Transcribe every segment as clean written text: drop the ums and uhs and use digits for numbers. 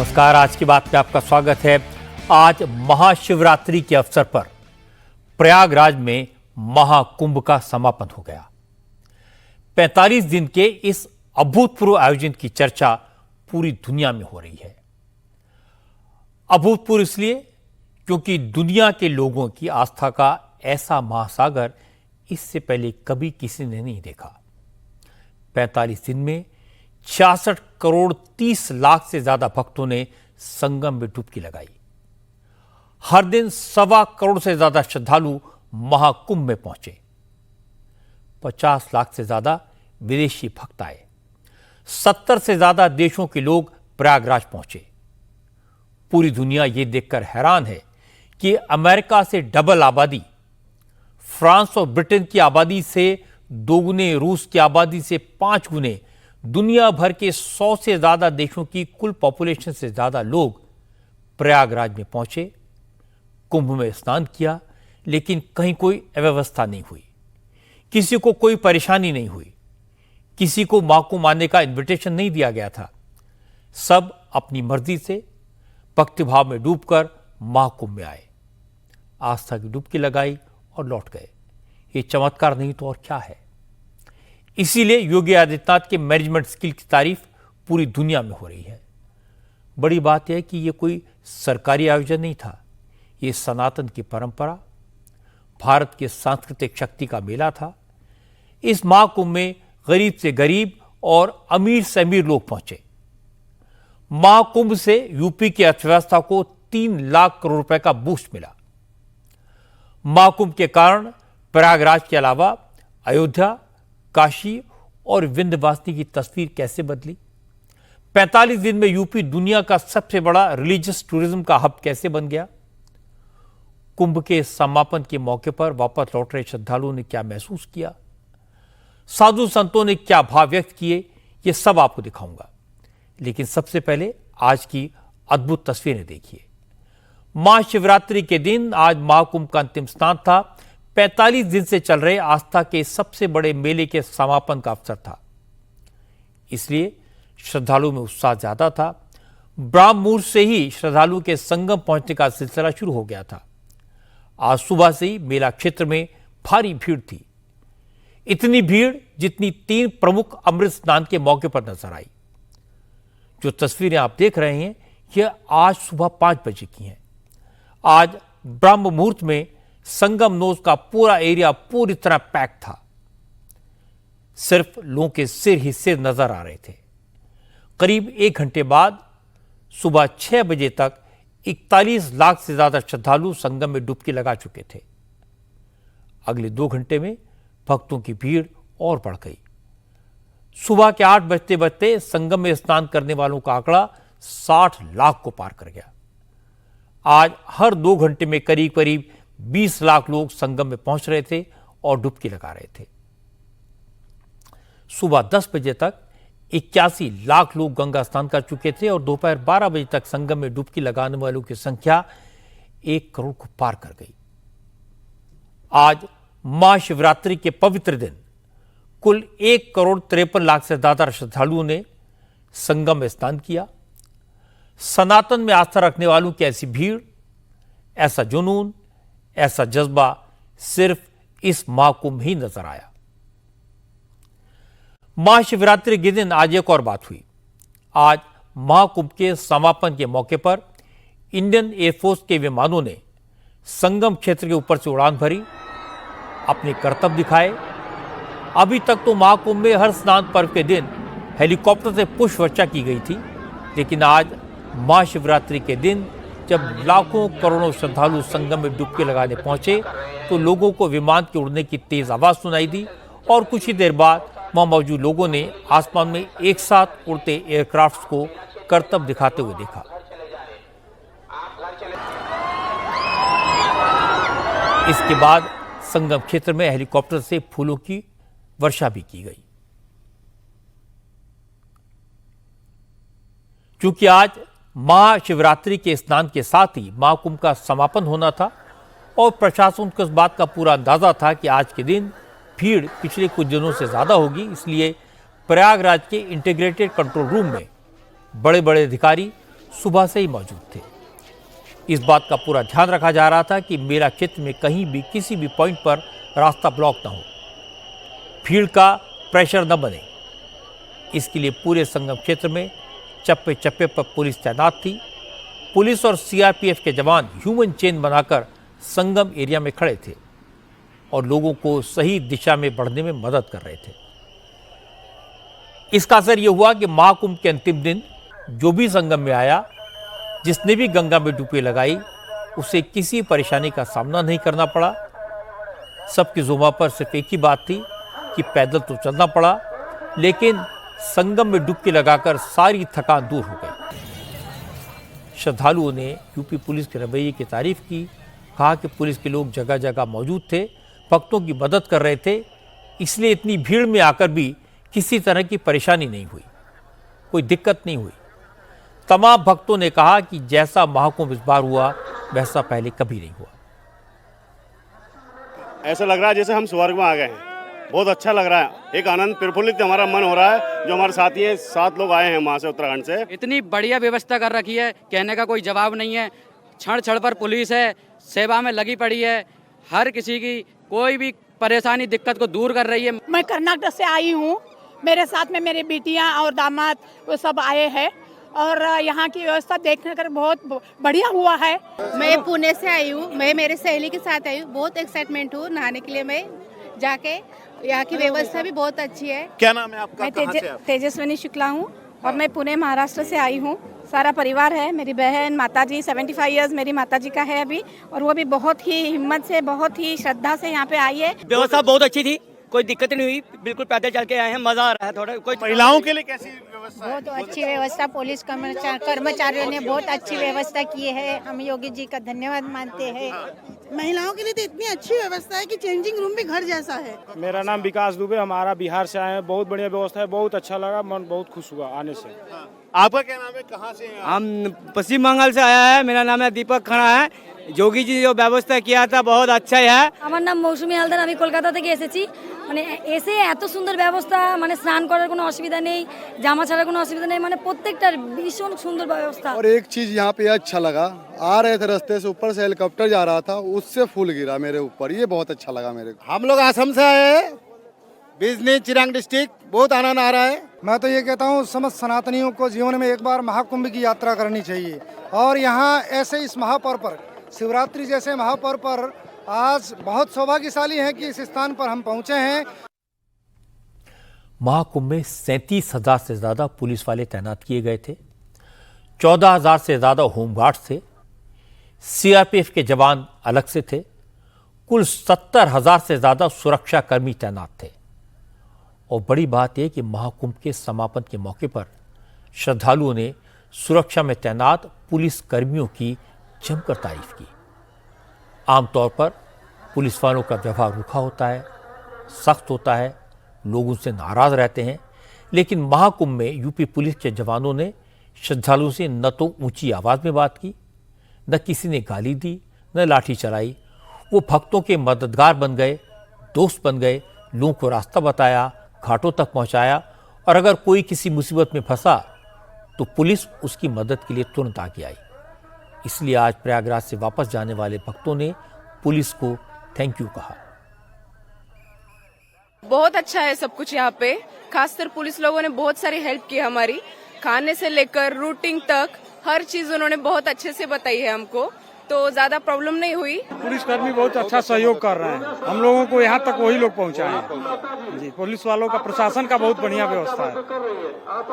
नमस्कार। आज की बात में आपका स्वागत है। आज महाशिवरात्रि के अवसर पर प्रयागराज में महाकुंभ का समापन हो गया। 45 दिन के इस अभूतपूर्व आयोजन की चर्चा पूरी दुनिया में हो रही है। अभूतपूर्व इसलिए क्योंकि दुनिया के लोगों की आस्था का ऐसा महासागर इससे पहले कभी किसी ने नहीं देखा। 45 दिन में 66 करोड़ 30 लाख से ज्यादा भक्तों ने संगम में डुबकी लगाई। हर दिन 1.25 करोड़ से ज्यादा श्रद्धालु महाकुंभ में पहुंचे। 50 लाख से ज्यादा विदेशी भक्त आए। 70 से ज्यादा देशों के लोग प्रयागराज पहुंचे। पूरी दुनिया यह देखकर हैरान है कि अमेरिका से डबल आबादी, फ्रांस और ब्रिटेन की आबादी से 2 गुने, रूस की आबादी से 5 गुने, दुनिया भर के 100 से ज्यादा देशों की कुल पॉपुलेशन से ज्यादा लोग प्रयागराज में पहुंचे, कुंभ में स्नान किया, लेकिन कहीं कोई अव्यवस्था नहीं हुई, किसी को कोई परेशानी नहीं हुई, किसी को महाकुंभ आने का इन्विटेशन नहीं दिया गया था। सब अपनी मर्जी से भक्तिभाव में डूबकर महाकुंभ में आए, आस्था की डुबकी लगाई और लौट गए। ये चमत्कार नहीं तो और क्या है। इसीलिए योगी आदित्यनाथ के मैनेजमेंट स्किल की तारीफ पूरी दुनिया में हो रही है। बड़ी बात यह है कि यह कोई सरकारी आयोजन नहीं था, ये सनातन की परंपरा, भारत के सांस्कृतिक शक्ति का मेला था। इस महाकुंभ में गरीब से गरीब और अमीर से अमीर लोग पहुंचे। महाकुंभ से यूपी की अर्थव्यवस्था को 3 लाख करोड़ रुपए का बूस्ट मिला। महाकुंभ के कारण प्रयागराज के अलावा अयोध्या, काशी और विंध्यवासिनी की तस्वीर कैसे बदली। 45 दिन में यूपी दुनिया का सबसे बड़ा रिलीजियस टूरिज्म का हब कैसे बन गया। कुंभ के समापन के मौके पर वापस लौट रहे श्रद्धालुओं ने क्या महसूस किया, साधु संतों ने क्या भाव व्यक्त किए, ये सब आपको दिखाऊंगा। लेकिन सबसे पहले आज की अद्भुत तस्वीरें देखिए। महाशिवरात्रि के दिन आज महाकुंभ का अंतिम स्नान था। 45 दिन से चल रहे आस्था के सबसे बड़े मेले के समापन का अवसर था, इसलिए श्रद्धालुओं में उत्साह ज्यादा था। ब्रह्म मुहूर्त से ही श्रद्धालुओं के संगम पहुंचने का सिलसिला शुरू हो गया था। आज सुबह से ही मेला क्षेत्र में भारी भीड़ थी, इतनी भीड़ जितनी 3 प्रमुख अमृत स्नान के मौके पर नजर आई। जो तस्वीरें आप देख रहे हैं यह आज सुबह 5 बजे की हैं। आज ब्रह्म मुहूर्त में संगम नोज का पूरा एरिया पूरी तरह पैक था। सिर्फ लोगों के सिर ही सिर नजर आ रहे थे। करीब 1 घंटे बाद सुबह 6 बजे तक 41 लाख से ज्यादा श्रद्धालु संगम में डुबकी लगा चुके थे। अगले 2 घंटे में भक्तों की भीड़ और बढ़ गई। सुबह के 8 बजते बजते संगम में स्नान करने वालों का आंकड़ा 60 लाख को पार कर गया। आज हर 2 घंटे में करीब करीब 20 लाख लोग संगम में पहुंच रहे थे और डुबकी लगा रहे थे। सुबह 10 बजे तक 81 लाख लोग गंगा स्नान कर चुके थे और दोपहर 12 बजे तक संगम में डुबकी लगाने वालों की संख्या 1 करोड़ को पार कर गई। आज महाशिवरात्रि के पवित्र दिन कुल 1 करोड़ 53 लाख से ज्यादा श्रद्धालुओं ने संगम में स्नान किया। सनातन में आस्था रखने वालों की ऐसी भीड़, ऐसा जुनून, ऐसा जज्बा सिर्फ इस महाकुंभ ही नजर आया। महाशिवरात्रि के दिन आज एक और बात हुई। आज महाकुंभ के समापन के मौके पर इंडियन एयरफोर्स के विमानों ने संगम क्षेत्र के ऊपर से उड़ान भरी, अपने करतब दिखाए। अभी तक तो महाकुंभ में हर स्नान पर्व के दिन हेलीकॉप्टर से पुष्प वर्षा की गई थी, लेकिन आज महाशिवरात्रि के दिन जब लाखों करोड़ों श्रद्धालु संगम में डुबकी लगाने पहुंचे तो लोगों को विमान के उड़ने की तेज आवाज सुनाई दी और कुछ ही देर बाद वहां मौजूद लोगों ने आसमान में एक साथ उड़ते एयरक्राफ्ट को करतब दिखाते हुए देखा। इसके बाद संगम क्षेत्र में हेलीकॉप्टर से फूलों की वर्षा भी की गई। क्योंकि आज महाशिवरात्रि के स्नान के साथ ही महाकुंभ का समापन होना था और प्रशासन को इस बात का पूरा अंदाजा था कि आज के दिन भीड़ पिछले कुछ दिनों से ज्यादा होगी, इसलिए प्रयागराज के इंटीग्रेटेड कंट्रोल रूम में बड़े बड़े अधिकारी सुबह से ही मौजूद थे। इस बात का पूरा ध्यान रखा जा रहा था कि मेला क्षेत्र में कहीं भी किसी भी पॉइंट पर रास्ता ब्लॉक न हो, भीड़ का प्रेशर न बने। इसके लिए पूरे संगम क्षेत्र में चप्पे चप्पे पर पुलिस तैनात थी। पुलिस और सीआरपीएफ के जवान ह्यूमन चेन बनाकर संगम एरिया में खड़े थे और लोगों को सही दिशा में बढ़ने में मदद कर रहे थे। इसका असर यह हुआ कि महाकुंभ के अंतिम दिन जो भी संगम में आया, जिसने भी गंगा में डुबकी लगाई, उसे किसी परेशानी का सामना नहीं करना पड़ा। सबकी जुबान पर सिर्फ एक ही बात थी कि पैदल तो चलना पड़ा, लेकिन संगम में डुबकी लगाकर सारी थकान दूर हो गई। श्रद्धालुओं ने यूपी पुलिस के रवैये की तारीफ की, कहा कि पुलिस के लोग जगह जगह मौजूद थे, भक्तों की मदद कर रहे थे, इसलिए इतनी भीड़ में आकर भी किसी तरह की परेशानी नहीं हुई, कोई दिक्कत नहीं हुई। तमाम भक्तों ने कहा कि जैसा महाकुंभ इस बार हुआ वैसा पहले कभी नहीं हुआ। ऐसा लग रहा है जैसे हम स्वर्ग में आ गए हैं। बहुत अच्छा लग रहा है, एक आनंद प्रफुल्लित हमारा मन हो रहा है। जो हमारे साथी हैं, 7 लोग आए हैं वहाँ से, उत्तराखंड से। इतनी बढ़िया व्यवस्था कर रखी है, कहने का कोई जवाब नहीं है। क्षण क्षण पर पुलिस है, सेवा में लगी पड़ी है, हर किसी की कोई भी परेशानी दिक्कत को दूर कर रही है। मैं कर्नाटक से आई हूँ, मेरे साथ में मेरी बेटियाँ और दामाद वो सब आए हैं और यहाँ की व्यवस्था देखने कर बहुत बढ़िया हुआ है। मैं पुणे से आई हूँ, मैं मेरे सहेली के साथ आई हूँ। बहुत एक्साइटमेंट हूँ नहाने के लिए। मैं जाके यहाँ की व्यवस्था भी बहुत अच्छी है। क्या नाम है आपका? मैं तेजस्विनी शुक्ला हूँ और मैं पुणे महाराष्ट्र से आई हूँ। सारा परिवार है, मेरी बहन, माताजी, 75 इयर्स मेरी माताजी का है अभी, और वो भी बहुत ही हिम्मत से, बहुत ही श्रद्धा से यहाँ पे आई है। व्यवस्था बहुत अच्छी थी, कोई दिक्कत नहीं हुई, बिल्कुल पैदल चल के आए हैं, मजा आ रहा है। थोड़ा कोई महिलाओं के लिए कैसी व्यवस्था है? बहुत अच्छी व्यवस्था, पुलिस कर्मचारियों ने बहुत अच्छी व्यवस्था की है। हम योगी जी का धन्यवाद मानते हैं। महिलाओं के लिए तो इतनी अच्छी व्यवस्था है कि चेंजिंग रूम भी घर जैसा है। मेरा नाम विकास दुबे, हमारा बिहार से आए हैं। बहुत बढ़िया व्यवस्था है, बहुत अच्छा लगा, मन बहुत खुश हुआ आने से। आपका क्या नाम है, कहाँ से हैं? हम पश्चिम बंगाल से आया है। मेरा नाम है दीपक खड़ा है। যোগী जी जो ব্যবস্থা किया था बहुत अच्छा है। আমার নাম মৌসুমী হালদার, আমি কলকাতা থেকে এসেছি। মানে এসে এত সুন্দর ব্যবস্থা, মানে স্নান করার কোনো অসুবিধা নেই, জামা ছাড়ার কোনো অসুবিধা নেই, মানে প্রত্যেকটার ভীষণ সুন্দর ব্যবস্থা। और एक चीज यहाँ पे अच्छा लगा, आ रहे थे रास्ते से, ऊपर से हेलीकॉप्टर जा रहा था, उससे फूल गिरा मेरे ऊपर, ये बहुत अच्छा लगा मेरे को। हम लोग असम से आए हैं, बिजनी चिरांग डिस्ट्रिक्ट, बहुत आनंद आ रहा है। मैं तो ये कहता हूँ समस्त सनातनियों को जीवन में एक बार महाकुंभ की यात्रा करनी चाहिए। और यहाँ ऐसे इस महापर्व पर, शिवरात्रि जैसे महापर्व पर आज बहुत सौभाग्यशाली है कि इस स्थान पर हम पहुँचे हैं। महाकुंभ में 37,000 से ज़्यादा पुलिस वाले तैनात किए गए थे, 14,000 से ज़्यादा होमगार्ड्स थे, सीआरपीएफ के जवान अलग से थे, कुल 70,000 से ज़्यादा सुरक्षा कर्मी तैनात थे। और बड़ी बात यह कि महाकुंभ के समापन के मौके पर श्रद्धालुओं ने सुरक्षा में तैनात पुलिस कर्मियों की जमकर तारीफ की। आमतौर पर पुलिस वालों का व्यवहार रूखा होता है, सख्त होता है, लोग उनसे नाराज रहते हैं, लेकिन महाकुंभ में यूपी पुलिस के जवानों ने श्रद्धालुओं से न तो ऊंची आवाज में बात की, न किसी ने गाली दी, न लाठी चलाई। वो भक्तों के मददगार बन गए, दोस्त बन गए, लोगों को रास्ता बताया, घाटों तक पहुंचाया, और अगर कोई किसी मुसीबत में फंसा तो पुलिस उसकी मदद के लिए तुरंत आगे आई। इसलिए आज प्रयागराज से वापस जाने वाले भक्तों ने पुलिस को थैंक यू कहा। बहुत अच्छा है सब कुछ यहाँ पे, खासकर पुलिस लोगों ने बहुत सारी हेल्प की हमारी, खाने से लेकर रूटिंग तक हर चीज उन्होंने बहुत अच्छे से बताई है हमको, तो ज्यादा प्रॉब्लम नहीं हुई। पुलिसकर्मी बहुत अच्छा सहयोग कर रहे हैं, हम लोगों को यहाँ तक वही लोग पहुँचाए हैं जी। पुलिस वालों का, प्रशासन का बहुत बढ़िया व्यवस्था है।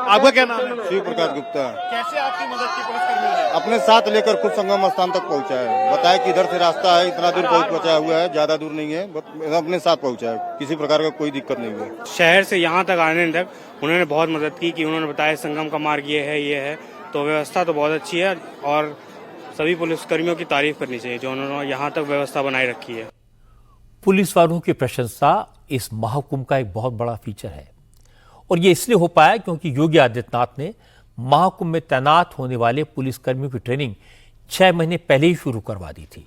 आपका क्या नाम है? शिव प्रकाश गुप्ता। कैसे आपकी मदद की पुलिसकर्मियों ने? अपने साथ लेकर खुद संगम स्थान तक पहुँचा है, बताया कि इधर से रास्ता है, इतना दूर पहुँचा हुआ है, ज्यादा दूर नहीं है, अपने साथ पहुँचा है, किसी प्रकार का कोई दिक्कत नहीं हुई। शहर से यहाँ तक आने तक उन्होंने बहुत मदद की कि उन्होंने बताया संगम का मार्ग ये है, तो व्यवस्था तो बहुत अच्छी है और सभी पुलिसकर्मियों की तारीफ करनी चाहिए जो उन्होंने यहाँ तक व्यवस्था बनाए रखी है। पुलिस वालों की प्रशंसा इस महाकुंभ का एक बहुत बड़ा फीचर है, और ये इसलिए हो पाया क्योंकि योगी आदित्यनाथ ने महाकुंभ में तैनात होने वाले पुलिसकर्मियों की ट्रेनिंग 6 महीने पहले ही शुरू करवा दी थी।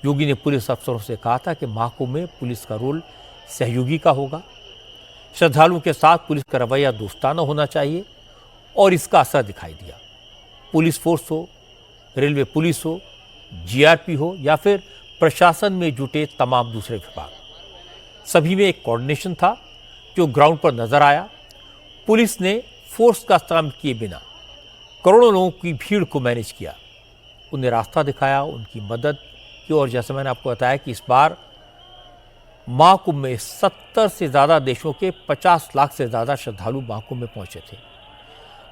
योगी ने पुलिस अफसरों से कहा था कि महाकुंभ में पुलिस का रोल सहयोगी का होगा, श्रद्धालुओं के साथ पुलिस का रवैया दोस्ताना होना चाहिए, और इसका असर दिखाई दिया। पुलिस फोर्स हो, रेलवे पुलिस हो, जीआरपी हो या फिर प्रशासन में जुटे तमाम दूसरे विभाग, सभी में एक कोऑर्डिनेशन था जो ग्राउंड पर नजर आया। पुलिस ने फोर्स का इस्तेमाल किए बिना करोड़ों लोगों की भीड़ को मैनेज किया, उन्हें रास्ता दिखाया, उनकी मदद की। और जैसे मैंने आपको बताया कि इस बार महाकुंभ में 70 से ज़्यादा देशों के 50 लाख से ज़्यादा श्रद्धालु महाकुंभ में पहुंचे थे।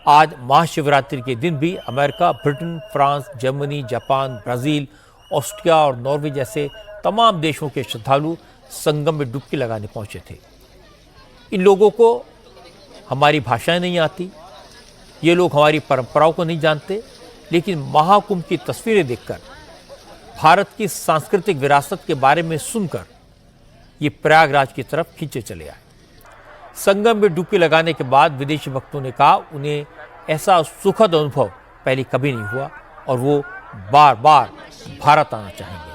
आज महाशिवरात्रि के दिन भी America, Britain, France, Germany, Japan, Brazil, Austria और नॉर्वे जैसे तमाम देशों के श्रद्धालु संगम में डुबकी लगाने पहुंचे थे। इन लोगों को हमारी भाषाएं नहीं आती, ये लोग हमारी परंपराओं को नहीं जानते, लेकिन महाकुंभ की तस्वीरें देखकर, भारत की सांस्कृतिक विरासत के बारे में सुनकर ये प्रयागराज की तरफ खींचे चले आए। संगम में डुबकी लगाने के बाद विदेशी भक्तों ने कहा उन्हें ऐसा सुखद अनुभव पहले कभी नहीं हुआ और वो बार बार भारत आना चाहेंगे।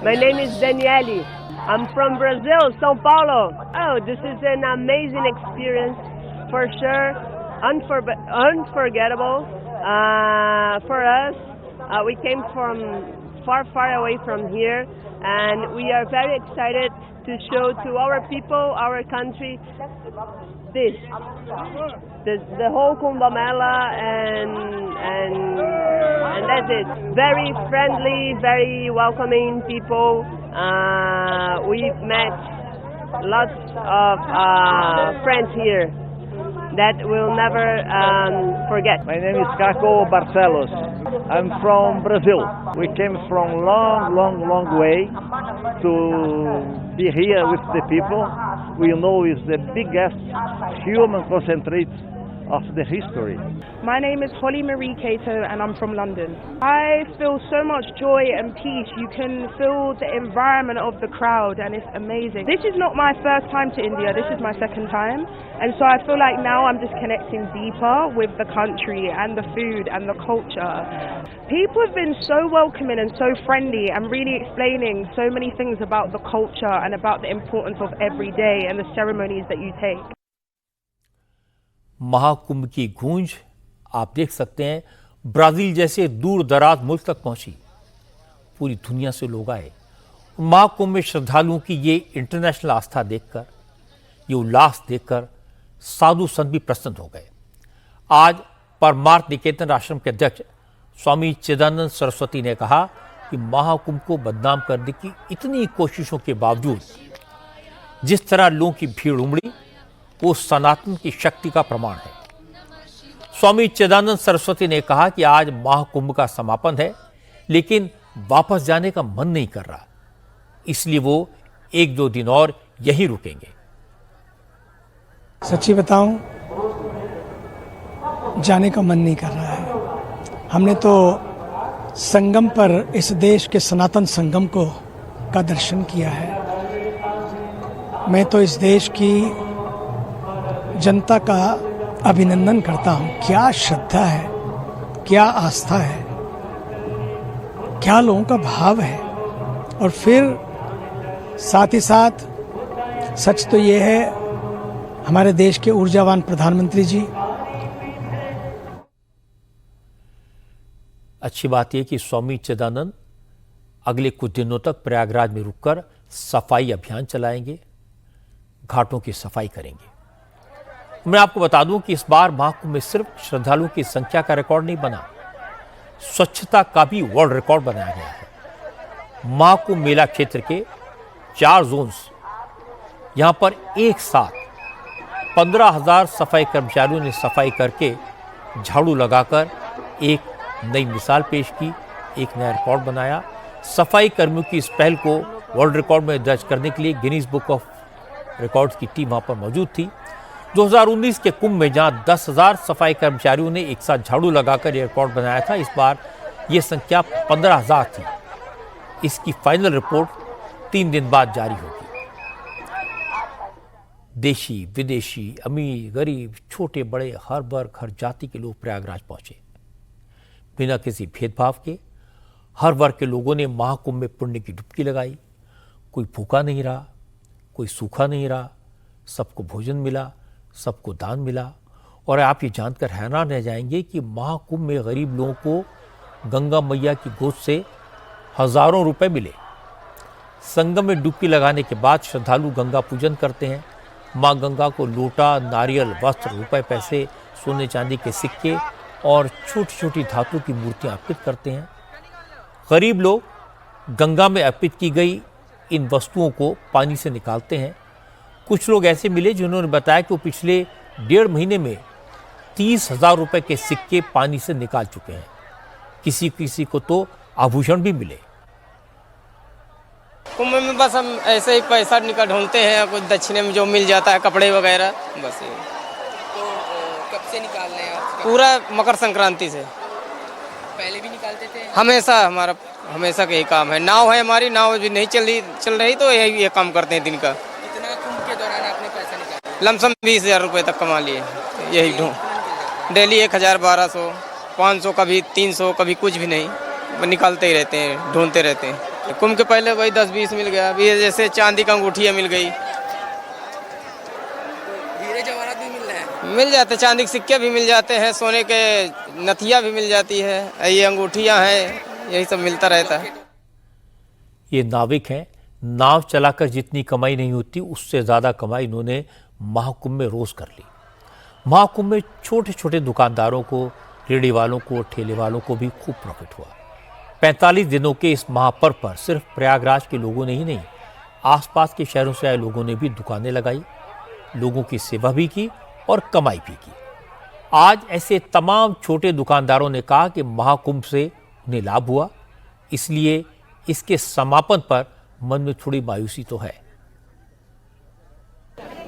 My name is Daniele. I'm from Brazil, São Paulo. Oh, this is an amazing experience for sure. Unforgettable for us. We came from far away from here, and we are very excited to show to our people, our country, the whole Kumbh Mela, and that's it. Very friendly, very welcoming people. We've met lots of friends here that we'll never forget. My name is Caco Barcelos. I'm from Brazil. We came from long way to be here with the people. We know it's the biggest human concentrate of the history. My name is Holly Marie Cato and I'm from London. I feel so much joy and peace. You can feel the environment of the crowd and it's amazing. This is not my first time to India, this is my second time. And so I feel like now I'm just connecting deeper with the country and the food and the culture. People have been so welcoming and so friendly and really explaining so many things about the culture and about the importance of every day and the ceremonies that you take. Mahakumbh की गूंज आप देख सकते हैं Brazil जैसे दूर दराज मुल्क तक पहुंची। पूरी दुनिया से लोग आए। महाकुंभ में श्रद्धालुओं की ये इंटरनेशनल आस्था देखकर, ये उल्लास देखकर साधु संत भी प्रसन्न हो गए। आज परमार्थ निकेतन आश्रम के अध्यक्ष स्वामी चिदानंद सरस्वती ने कहा कि महाकुंभ को बदनाम करने की इतनी कोशिशों के बावजूद जिस तरह लोगों की भीड़ उमड़ी, वो सनातन की शक्ति का प्रमाण है। स्वामी चिदानंद सरस्वती ने कहा कि आज महाकुंभ का समापन है, लेकिन वापस जाने का मन नहीं कर रहा, इसलिए वो 1-2 दिन और यहीं रुकेंगे। सच्ची बताऊं, जाने का मन नहीं कर रहा है। हमने तो संगम पर इस देश के सनातन संगम का दर्शन किया है। मैं तो इस देश की जनता का अभिनंदन करता हूं। क्या श्रद्धा है, क्या आस्था है, क्या लोगों का भाव है। और फिर साथ ही साथ सच तो ये है, हमारे देश के ऊर्जावान प्रधानमंत्री जी। अच्छी बात यह कि स्वामी चिदानंद अगले कुछ दिनों तक प्रयागराज में रुककर सफाई अभियान चलाएंगे, घाटों की सफाई करेंगे। मैं आपको बता दूं कि इस बार महाकुंभ में सिर्फ श्रद्धालुओं की संख्या का रिकॉर्ड नहीं बना, स्वच्छता का भी वर्ल्ड रिकॉर्ड बनाया गया है। महाकुंभ मेला क्षेत्र के 4 जोन्स, यहां पर एक साथ 15,000 सफाई कर्मचारियों ने सफाई करके झाड़ू लगाकर एक नई मिसाल पेश की, एक नया रिकॉर्ड बनाया। सफाई कर्मियों की इस पहल को वर्ल्ड रिकॉर्ड में दर्ज करने के लिए गिनीज बुक ऑफ रिकॉर्ड्स की टीम वहां पर मौजूद थी। 2019 के कुंभ में जहां 10,000 सफाई कर्मचारियों ने एक साथ झाड़ू लगाकर यह रिकॉर्ड बनाया था, इस बार यह संख्या 15,000 थी। इसकी फाइनल रिपोर्ट 3 दिन बाद जारी होगी। देशी विदेशी, अमीर गरीब, छोटे बड़े, हर वर्ग हर जाति के लोग प्रयागराज पहुंचे। बिना किसी भेदभाव के हर वर्ग के लोगों ने महाकुंभ में पुण्य की डुबकी लगाई। कोई भूखा नहीं रहा, कोई सूखा नहीं रहा, सबको भोजन मिला, सबको दान मिला। और आप ये जानकर हैरान रह जाएंगे कि महाकुंभ में गरीब लोगों को गंगा मैया की गोद से हजारों रुपए मिले। संगम में डुबकी लगाने के बाद श्रद्धालु गंगा पूजन करते हैं। मां गंगा को लोटा, नारियल, वस्त्र, रुपए, पैसे, सोने चांदी के सिक्के और छोटी छोटी धातु की मूर्तियां अर्पित करते हैं। गरीब लोग गंगा में अर्पित की गई इन वस्तुओं को पानी से निकालते हैं। कुछ लोग ऐसे मिले जिन्होंने बताया कि वो पिछले 1.5 महीने में 30,000 रुपए के सिक्के पानी से निकाल चुके हैं। किसी किसी को तो आभूषण भी मिले। कुंभ में बस हम ऐसे ही पैसा निकाल ढूंढते हैं, कुछ दक्षिणे में जो मिल जाता है, कपड़े वगैरह, बस ये। तो कब से निकाल रहे हैं आप? पूरा मकर संक्रांति से। पहले भी निकालते थे? हमेशा का यही काम है। नाव है हमारी, नाव भी नहीं चल रही तो ये काम करते हैं दिन का। कितना कुंभ के दौरान आपने पैसा निकाला? लमसम 20,000 रुपए तक कमा लिए। यही ढूंढ डेली 1,000, 1,200, 500, कभी 300, कभी कुछ भी नहीं, निकालते ही रहते हैं, ढूंढते रहते हैं। कुंभ के पहले वही 10-20 मिल गया। अभी जैसे चांदी का अंगूठियाँ मिल गई, हीरे जवाहरात भी मिल रहे हैं, मिल जाते, चांदी के सिक्के भी मिल जाते हैं, सोने के नथिया भी मिल जाती है, ये अंगूठियाँ हैं, यही सब मिलता रहता है। ये नाविक हैं। नाव चलाकर जितनी कमाई नहीं होती उससे ज़्यादा कमाई इन्होंने महाकुंभ में रोज़ कर ली। महाकुंभ में छोटे छोटे दुकानदारों को, रेहड़ी वालों को, ठेले वालों को भी खूब प्रॉफिट हुआ। 45 दिनों के इस महापर्व पर सिर्फ प्रयागराज के लोगों ने ही नहीं, आसपास के शहरों से आए लोगों ने भी दुकानें लगाई, लोगों की सेवा भी की और कमाई भी की। आज ऐसे तमाम छोटे दुकानदारों ने कहा कि महाकुंभ से उन्हें लाभ हुआ, इसलिए इसके समापन पर मन में थोड़ी मायूसी तो है।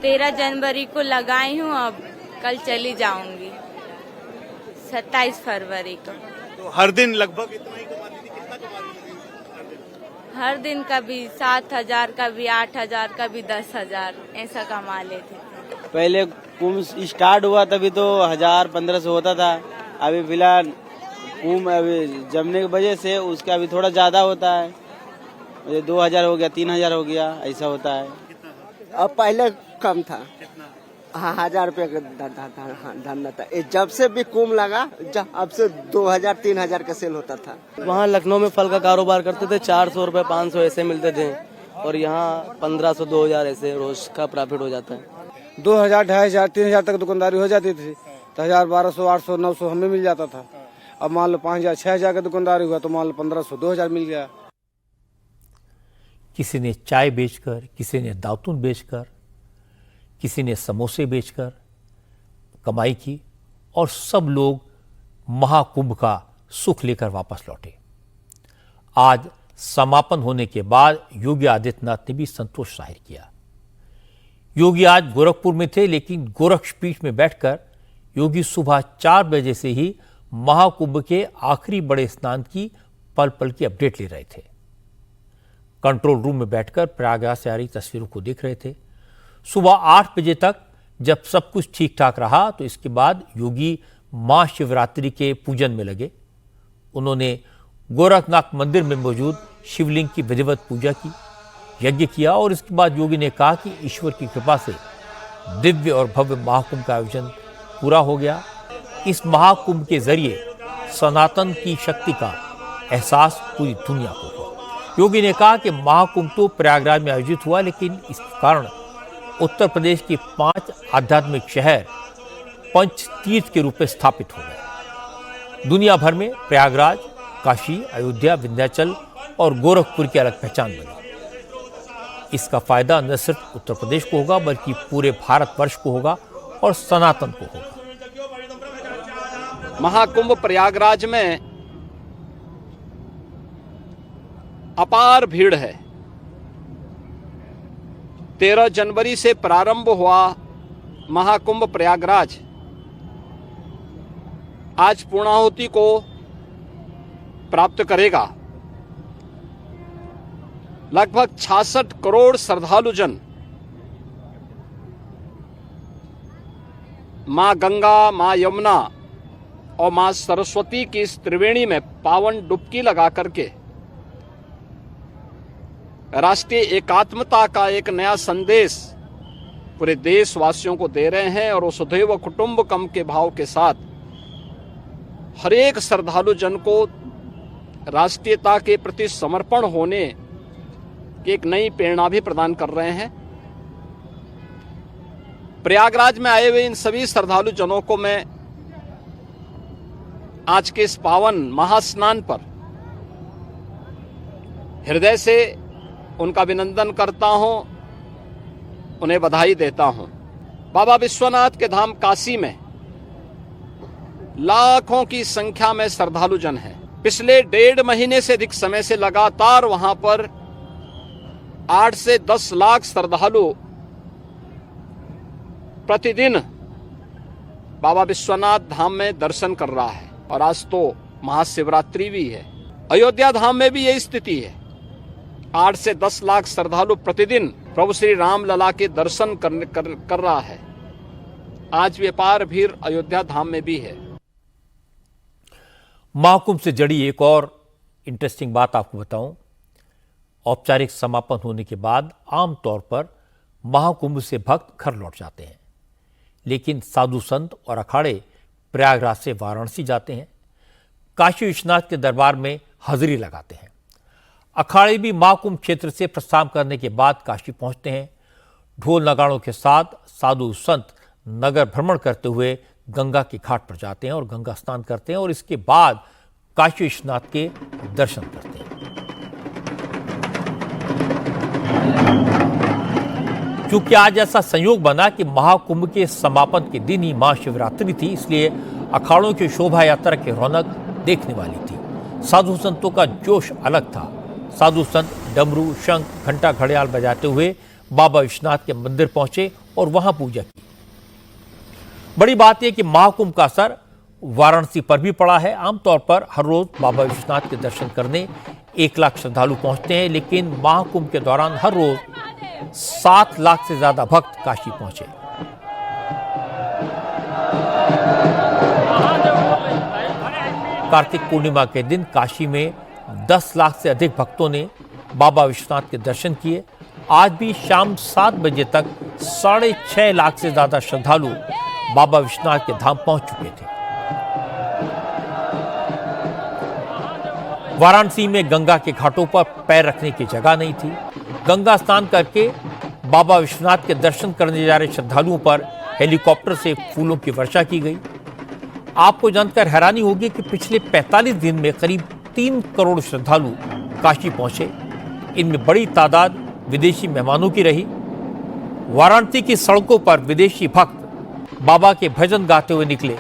13 जनवरी को लगाई हूँ, अब कल चली जाऊंगी 27 फरवरी को। तो हर दिन लगभग इतना ही कमाती थी? कितना कमाती थी हर दिन कभी 7,000, कभी 8,000, कभी 10,000 ऐसा कमा लेते थे। पहले कुंभ स्टार्ट हुआ तभी तो 1,000-1,500 होता था। अभी फिलहाल कुंभ अभी जमने की वजह से उसका अभी थोड़ा ज्यादा होता है, 2,000 हो गया, 3,000 हो गया, ऐसा होता है। अब पहले कम था, हाँ 1,000 रुपये का धंधा था। जब से भी कुंभ लगा, अब से 2,000-3,000 का सेल होता था। वहाँ लखनऊ में फल का कारोबार करते थे, 400 रुपए, 500 ऐसे मिलते थे, और यहाँ 1,500, 2,000 ऐसे रोज का प्रॉफिट हो जाता है। 2,000, 2,500, 3,000 तक दुकानदारी हो जाती थी, तो 1,000, 1,200, 800, 900 हमें मिल जाता था। अब मान लो 5,000, 6,000 का दुकानदारी हुआ तो मान लो 1,500, 2,000 मिल गया। किसी ने चाय बेचकर, किसी ने दातुन बेचकर, किसी ने समोसे बेचकर कमाई की और सब लोग महाकुंभ का सुख लेकर वापस लौटे। आज समापन होने के बाद योगी आदित्यनाथ ने भी संतोष जाहिर किया। योगी आज गोरखपुर में थे, लेकिन गोरक्षपीठ में बैठकर योगी सुबह 4 बजे से ही महाकुंभ के आखिरी बड़े स्नान की पल पल की अपडेट ले रहे थे। कंट्रोल रूम में बैठकर प्रयागराज से आ रही तस्वीरों को देख रहे थे। सुबह 8 बजे तक जब सब कुछ ठीक ठाक रहा तो इसके बाद योगी महाशिवरात्रि के पूजन में लगे। उन्होंने गोरखनाथ मंदिर में मौजूद शिवलिंग की विधिवत पूजा की, यज्ञ किया और इसके बाद योगी ने कहा कि ईश्वर की कृपा से दिव्य और भव्य महाकुंभ का आयोजन पूरा हो गया। इस महाकुंभ के जरिए सनातन की शक्ति का एहसास पूरी दुनिया को हुआ। योगी ने कहा कि महाकुंभ तो प्रयागराज में आयोजित हुआ, लेकिन इस कारण उत्तर प्रदेश के 5 आध्यात्मिक शहर पंच तीर्थ के रूप में स्थापित हो गए। दुनिया भर में प्रयागराज, काशी, अयोध्या, विंध्याचल और गोरखपुर की अलग पहचान बनी। इसका फायदा न सिर्फ उत्तर प्रदेश को होगा बल्कि पूरे भारतवर्ष को होगा और सनातन को होगा। महाकुंभ प्रयागराज में अपार भीड़ है। 13 जनवरी से प्रारंभ हुआ महाकुंभ प्रयागराज आज पूर्णाहुति को प्राप्त करेगा। लगभग 66 करोड़ श्रद्धालुजन मां गंगा, मां यमुना और मां सरस्वती की इस त्रिवेणी में पावन डुबकी लगा करके राष्ट्रीय एकात्मता का एक नया संदेश पूरे देशवासियों को दे रहे हैं और वसुधैव कुटुंबकम के भाव के साथ हर एक श्रद्धालु जन को राष्ट्रीयता के प्रति समर्पण होने की एक नई प्रेरणा भी प्रदान कर रहे हैं। प्रयागराज में आए हुए इन सभी श्रद्धालु जनों को मैं आज के इस पावन महास्नान पर हृदय से उनका अभिनंदन करता हूं, उन्हें बधाई देता हूं। बाबा विश्वनाथ के धाम काशी में लाखों की संख्या में श्रद्धालु जन हैं। पिछले 1.5 महीने से अधिक समय से लगातार वहां पर 8 से 10 लाख श्रद्धालु प्रतिदिन बाबा विश्वनाथ धाम में दर्शन कर रहा है। और आज तो महाशिवरात्रि भी है। अयोध्या धाम में भी यही स्थिति है। 8 से 10 लाख श्रद्धालु प्रतिदिन प्रभु श्री राम लला के दर्शन कर रहा है। आज व्यापार भीड़ अयोध्या धाम में भी है। महाकुंभ से जड़ी एक और इंटरेस्टिंग बात आपको बताऊं। औपचारिक समापन होने के बाद आमतौर पर महाकुंभ से भक्त घर लौट जाते हैं, लेकिन साधु संत और अखाड़े प्रयागराज से वाराणसी जाते हैं, काशी विश्वनाथ के दरबार में हाजिरी लगाते हैं। अखाड़े भी महाकुंभ क्षेत्र से प्रस्थान करने के बाद काशी पहुंचते हैं। ढोल नगाड़ों के साथ साधु संत नगर भ्रमण करते हुए गंगा के घाट पर जाते हैं और गंगा स्नान करते हैं और इसके बाद काशी विश्वनाथ के दर्शन करते हैं। क्योंकि आज ऐसा संयोग बना कि महाकुंभ के समापन के दिन ही महाशिवरात्रि थी, इसलिए अखाड़ों की शोभा यात्रा की रौनक देखने वाली थी। साधु संतों का जोश अलग था। साधु संत डमरू, शंख, घंटा, घड़ियाल बजाते हुए बाबा विश्वनाथ के मंदिर पहुंचे और वहां पूजा की। बड़ी बात यह कि महाकुंभ का असर वाराणसी पर भी पड़ा है। आमतौर पर हर रोज बाबा विश्वनाथ के दर्शन करने 1 लाख श्रद्धालु पहुंचते हैं, लेकिन महाकुंभ के दौरान हर रोज 7 लाख से ज्यादा भक्त काशी पहुंचे। कार्तिक पूर्णिमा के दिन काशी में 10 लाख से अधिक भक्तों ने बाबा विश्वनाथ के दर्शन किए। आज भी शाम 7 बजे तक 6.5 लाख से ज्यादा श्रद्धालु बाबा विश्वनाथ के धाम पहुंच चुके थे। वाराणसी में गंगा के घाटों पर पैर रखने की जगह नहीं थी। गंगा स्नान करके बाबा विश्वनाथ के दर्शन करने जा रहे श्रद्धालुओं पर हेलीकॉप्टर से फूलों की वर्षा की गई। आपको जानकर हैरानी होगी कि पिछले 45 दिन में करीब 3 करोड़ श्रद्धालु काशी पहुंचे। इनमें बड़ी तादाद विदेशी मेहमानों की रही। वाराणसी की सड़कों पर विदेशी भक्त बाबा के भजन गाते हुए निकले।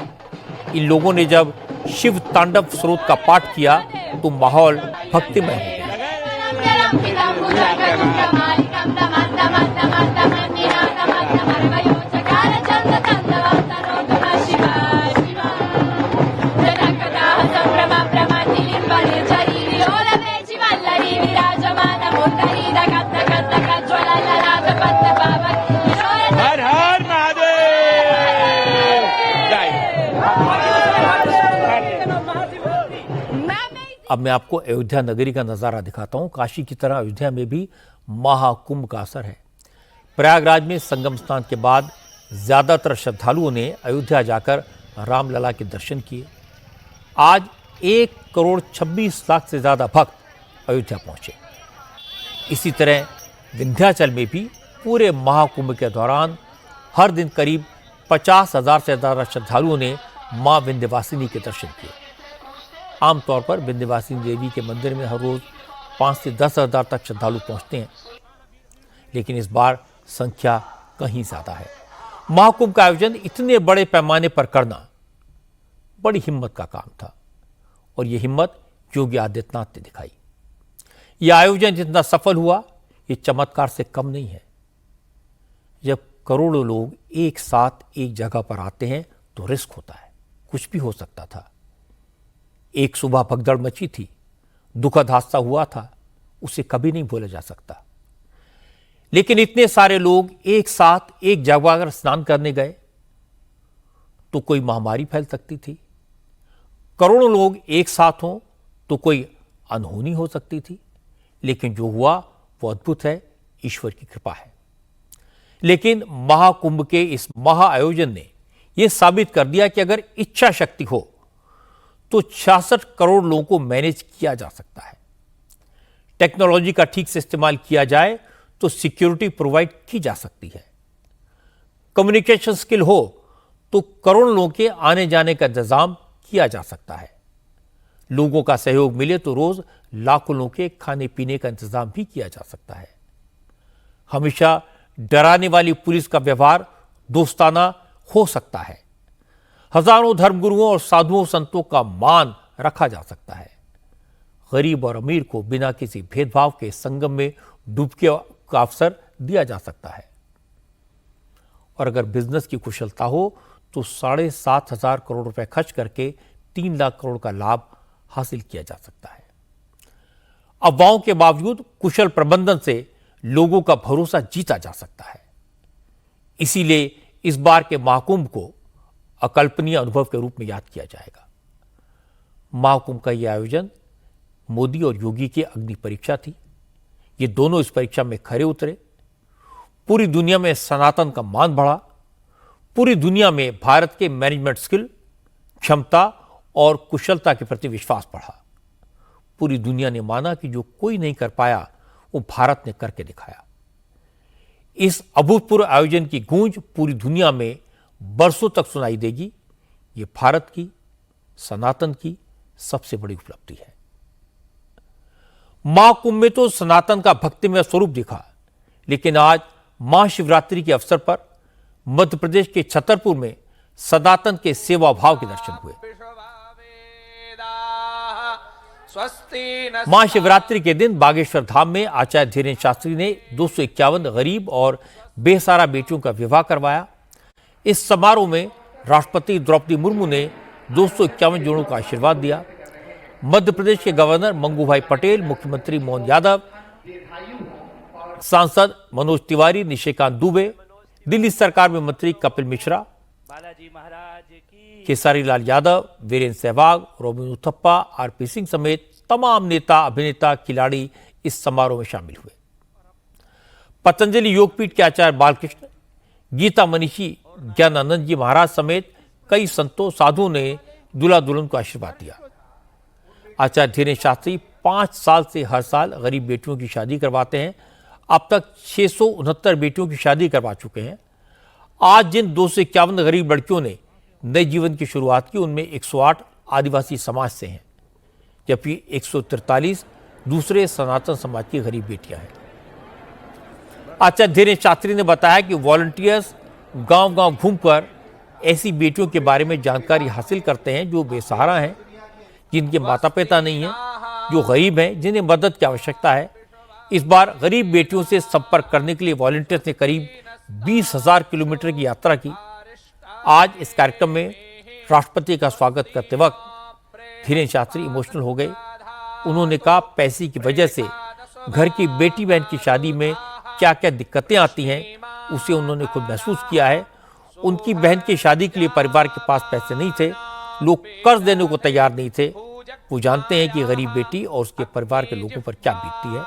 इन लोगों ने जब शिव तांडव स्रोत का पाठ किया तो माहौल भक्तिमय हो गया। अब मैं आपको अयोध्या नगरी का नज़ारा दिखाता हूं। काशी की तरह अयोध्या में भी महाकुंभ का असर है। प्रयागराज में संगम स्नान के बाद ज़्यादातर श्रद्धालुओं ने अयोध्या जाकर रामलला के दर्शन किए। आज 1 करोड़ 26 लाख से ज़्यादा भक्त अयोध्या पहुंचे। इसी तरह विंध्याचल में भी पूरे महाकुंभ के दौरान हर दिन करीब 50,000 से ज़्यादा श्रद्धालुओं ने माँ विंध्यवासिनी के दर्शन किए। आमतौर पर विंध्यवासिनी देवी के मंदिर में हर रोज 5 से 10 हज़ार तक श्रद्धालु पहुंचते हैं, लेकिन इस बार संख्या कहीं ज्यादा है। महाकुंभ का आयोजन इतने बड़े पैमाने पर करना बड़ी हिम्मत का काम था और यह हिम्मत योगी आदित्यनाथ ने दिखाई। यह आयोजन जितना सफल हुआ, ये चमत्कार से कम नहीं है। जब करोड़ों लोग एक साथ एक जगह पर आते हैं तो रिस्क होता है, कुछ भी हो सकता था। एक सुबह भगदड़ मची थी, दुखद हादसा हुआ था, उसे कभी नहीं भूला जा सकता। लेकिन इतने सारे लोग एक साथ एक जगह अगर स्नान करने गए तो कोई महामारी फैल सकती थी। करोड़ों लोग एक साथ हों तो कोई अनहोनी हो सकती थी। लेकिन जो हुआ वो अद्भुत है, ईश्वर की कृपा है। लेकिन महाकुंभ के इस महाआयोजन ने यह साबित कर दिया कि अगर इच्छा शक्ति हो तो 66 करोड़ लोगों को मैनेज किया जा सकता है। टेक्नोलॉजी का ठीक से इस्तेमाल किया जाए तो सिक्योरिटी प्रोवाइड की जा सकती है। कम्युनिकेशन स्किल हो तो करोड़ों लोगों के आने जाने का इंतजाम किया जा सकता है। लोगों का सहयोग मिले तो रोज लाखों लोगों के खाने पीने का इंतजाम भी किया जा सकता है। हमेशा डराने वाली पुलिस का व्यवहार दोस्ताना हो सकता है। हजारों धर्मगुरुओं और साधुओं संतों का मान रखा जा सकता है। गरीब और अमीर को बिना किसी भेदभाव के संगम में डुबकी का अवसर दिया जा सकता है। और अगर बिजनेस की कुशलता हो तो 7,500 करोड़ रुपए खर्च करके 3 लाख करोड़ का लाभ हासिल किया जा सकता है। अफवाहों के बावजूद कुशल प्रबंधन से लोगों का भरोसा जीता जा सकता है। इसीलिए इस बार के महाकुंभ को अकल्पनीय अनुभव के रूप में याद किया जाएगा। महाकुंभ का यह आयोजन मोदी और योगी की अग्नि परीक्षा थी। ये दोनों इस परीक्षा में खरे उतरे। पूरी दुनिया में सनातन का मान बढ़ा। पूरी दुनिया में भारत के मैनेजमेंट स्किल, क्षमता और कुशलता के प्रति विश्वास बढ़ा। पूरी दुनिया ने माना कि जो कोई नहीं कर पाया वो भारत ने करके दिखाया। इस अभूतपूर्व आयोजन की गूंज पूरी दुनिया में बरसों तक सुनाई देगी। ये भारत की, सनातन की सबसे बड़ी उपलब्धि है। महाकुंभ में तो सनातन का भक्तिमय स्वरूप दिखा, लेकिन आज महाशिवरात्रि के अवसर पर मध्य प्रदेश के छतरपुर में सनातन के सेवा भाव के दर्शन हुए। महाशिवरात्रि के दिन बागेश्वर धाम में आचार्य धीरेन्द्र शास्त्री ने 251 गरीब और बेसहारा बेटियों का विवाह करवाया। इस समारोह में राष्ट्रपति द्रौपदी मुर्मू ने 251 जोड़ों का आशीर्वाद दिया। मध्य प्रदेश के गवर्नर मंगू भाई पटेल, मुख्यमंत्री मोहन यादव, सांसद मनोज तिवारी, निशिकांत दुबे, दिल्ली सरकार में मंत्री कपिल मिश्रा, केसारी लाल यादव, वीरेंद्र सहवाग, रोमिन उथप्पा, आरपी सिंह समेत तमाम नेता, अभिनेता, खिलाड़ी इस समारोह में शामिल हुए। पतंजलि योगपीठ के आचार्य बालकृष्ण, गीता मनीषी ज्ञानानंद जी महाराज समेत कई संतों, साधुओं ने दूल्हा दुल्हन को आशीर्वाद दिया। आचार्य धीरेन्द्र शास्त्री 5 साल से हर साल गरीब बेटियों की शादी करवाते हैं। अब तक 669 बेटियों की शादी करवा चुके हैं। आज जिन 251 गरीब लड़कियों ने नए जीवन की शुरुआत की, उनमें 108 आदिवासी समाज से हैं, जबकि 143 दूसरे सनातन समाज की गरीब बेटियां हैं। आचार्य धीरेन्द्र शास्त्री ने बताया कि वॉलंटियर्स गांव-गांव घूमकर ऐसी बेटियों के बारे में जानकारी हासिल करते हैं जो बेसहारा हैं, जिनके माता पिता नहीं हैं, जो गरीब हैं, जिन्हें मदद की आवश्यकता है। इस बार गरीब बेटियों से संपर्क करने के लिए वॉलंटियर्स ने करीब 20,000 किलोमीटर की यात्रा की। आज इस कार्यक्रम में राष्ट्रपति का स्वागत करते वक्त धीरेन्द्र शास्त्री इमोशनल हो गए। उन्होंने कहा, पैसे की वजह से घर की बेटी बहन की शादी में क्या क्या दिक्कतें आती हैं, उसे उन्होंने खुद महसूस किया है। उनकी बहन की शादी के लिए परिवार के पास पैसे नहीं थे, लोग कर्ज देने को तैयार नहीं थे। वो जानते हैं कि गरीब बेटी और उसके परिवार के लोगों पर क्या बीतती है।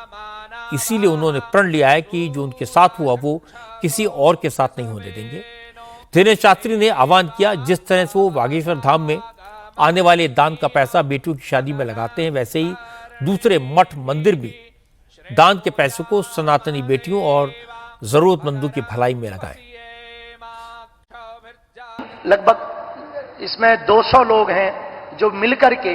इसीलिए उन्होंने प्रण लिया है कि जो उनके साथ हुआ वो किसी और के साथ नहीं होने देंगे। धीरेन्द्र शास्त्री ने आह्वान किया, जिस तरह से वो बागेश्वर धाम में आने वाले दान का पैसा बेटियों की शादी में लगाते हैं, वैसे ही दूसरे मठ मंदिर भी दान के पैसे को सनातनी बेटियों और जरूरतमंदों की भलाई में लगाएं। लगभग इसमें 200 लोग हैं जो मिलकर के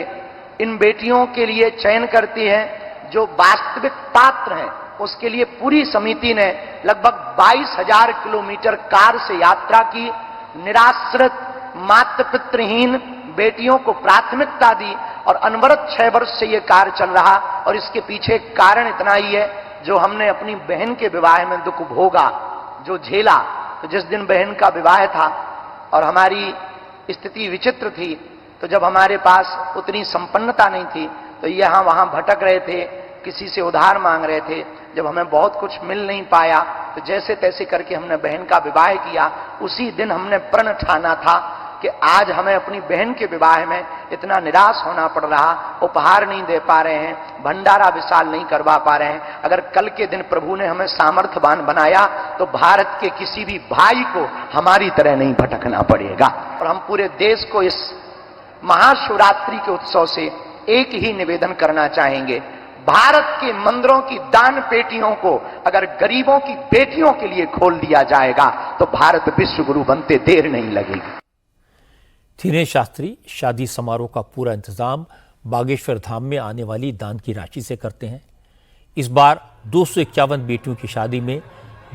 इन बेटियों के लिए चयन करती हैं। जो वास्तविक पात्र हैं उसके लिए पूरी समिति ने लगभग 22,000 किलोमीटर कार से यात्रा की। निराश्रित मातृ पितृहीन बेटियों को प्राथमिकता दी और अनवरत 6 वर्ष से ये कार्य चल रहा। और इसके पीछे कारण इतना ही है, जो हमने अपनी बहन के विवाह में दुख भोगा, जो झेला। तो जिस दिन बहन का विवाह था और हमारी स्थिति विचित्र थी, तो जब हमारे पास उतनी संपन्नता नहीं थी तो यहाँ वहाँ भटक रहे थे, किसी से उधार मांग रहे थे। जब हमें बहुत कुछ मिल नहीं पाया तो जैसे तैसे करके हमने बहन का विवाह किया। उसी दिन हमने प्रण ठाना था कि आज हमें अपनी बहन के विवाह में इतना निराश होना पड़ रहा, उपहार नहीं दे पा रहे हैं, भंडारा विशाल नहीं करवा पा रहे हैं। अगर कल के दिन प्रभु ने हमें सामर्थ्यवान बनाया तो भारत के किसी भी भाई को हमारी तरह नहीं भटकना पड़ेगा। और हम पूरे देश को इस महाशिवरात्रि के उत्सव से एक ही निवेदन करना चाहेंगे, भारत के मंदिरों की दान पेटियों को अगर गरीबों की बेटियों के लिए खोल दिया जाएगा तो भारत विश्व गुरु बनते देर नहीं लगेगी। धीरेन्द्र शास्त्री शादी समारोह का पूरा इंतजाम बागेश्वर धाम में आने वाली दान की राशि से करते हैं। इस बार 251 बेटियों की शादी में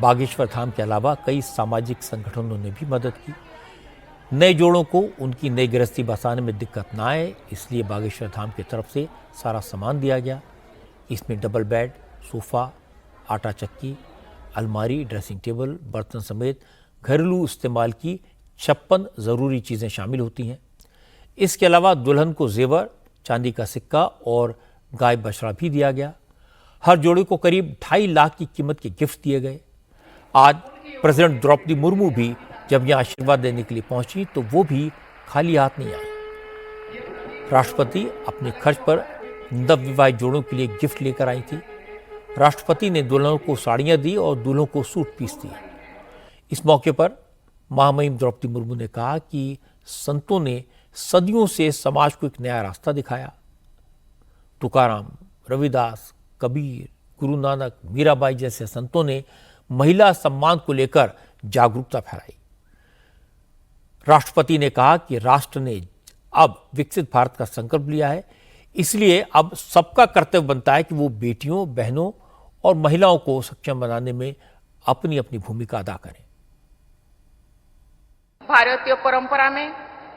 बागेश्वर धाम के अलावा कई सामाजिक संगठनों ने भी मदद की। नए जोड़ों को उनकी नई गृहस्थी बसाने में दिक्कत ना आए, इसलिए बागेश्वर धाम की तरफ से सारा सामान दिया गया। इसमें डबल बेड, सोफा, आटा चक्की, अलमारी, ड्रेसिंग टेबल, बर्तन समेत घरेलू इस्तेमाल की 56 ज़रूरी चीज़ें शामिल होती हैं। इसके अलावा दुल्हन को जेवर, चांदी का सिक्का और गाय बछड़ा भी दिया गया। हर जोड़े को करीब 2.5 लाख की कीमत के गिफ्ट दिए गए। आज प्रेसिडेंट द्रौपदी मुर्मू भी जब यहां आशीर्वाद देने के लिए पहुंची तो वो भी खाली हाथ नहीं आई। राष्ट्रपति अपने खर्च पर नवविवाहित जोड़ों के लिए गिफ्ट लेकर आई थी। राष्ट्रपति ने दुल्हनों को साड़ियां दी और दूल्हों को सूट पीस दिए। इस मौके पर महामहिम द्रौपदी मुर्मू ने कहा कि संतों ने सदियों से समाज को एक नया रास्ता दिखाया। तुकाराम, रविदास, कबीर, गुरु नानक, मीराबाई जैसे संतों ने महिला सम्मान को लेकर जागरूकता फैलाई। राष्ट्रपति ने कहा कि राष्ट्र ने अब विकसित भारत का संकल्प लिया है, इसलिए अब सबका कर्तव्य बनता है कि वो बेटियों, बहनों और महिलाओं को सक्षम बनाने में अपनी अपनी भूमिका अदा करें। भारतीय परंपरा में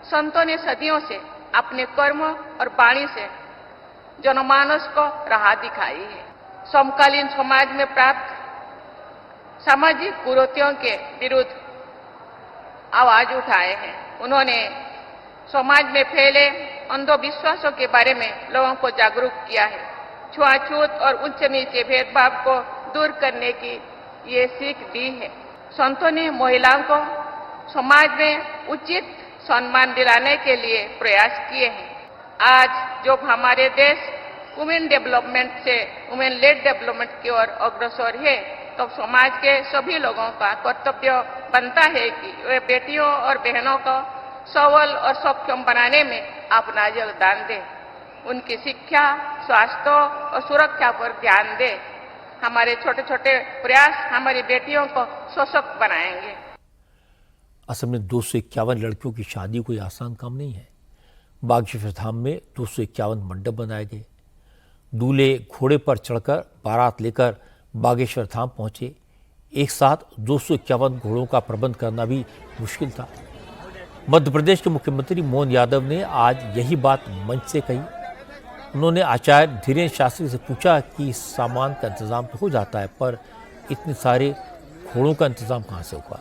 संतों ने सदियों से अपने कर्म और वाणी से जनमानस को राह दिखाई है। समकालीन समाज में प्राप्त सामाजिक कुरीतियों के विरुद्ध आवाज उठाए हैं। उन्होंने समाज में फैले अंधविश्वासों के बारे में लोगों को जागरूक किया है। छुआछूत और उच्च नीचे भेदभाव को दूर करने की ये सीख दी है। संतों ने महिलाओं को समाज में उचित सम्मान दिलाने के लिए प्रयास किए हैं। आज जब हमारे देश वुमेन डेवलपमेंट से वुमेन लेड डेवलपमेंट की ओर अग्रसर है, तो समाज के सभी लोगों का कर्तव्य बनता है कि वे बेटियों और बहनों को सबल और सक्षम बनाने में अपना योगदान दें। उनकी शिक्षा, स्वास्थ्य और सुरक्षा पर ध्यान दें। हमारे छोटे छोटे प्रयास हमारी बेटियों को सशक्त बनाएंगे। असल में 251 लड़कियों की शादी कोई आसान काम नहीं है। बागेश्वर धाम में 251 मंडप बनाए गए। दूल्हे घोड़े पर चढ़कर बारात लेकर बागेश्वर धाम पहुंचे। एक साथ 251 घोड़ों का प्रबंध करना भी मुश्किल था। मध्य प्रदेश के मुख्यमंत्री मोहन यादव ने आज यही बात मंच से कही। उन्होंने आचार्य धीरेन्द्र शास्त्री से पूछा कि सामान का इंतजाम तो हो जाता है, पर इतने सारे घोड़ों का इंतजाम कहाँ से होगा।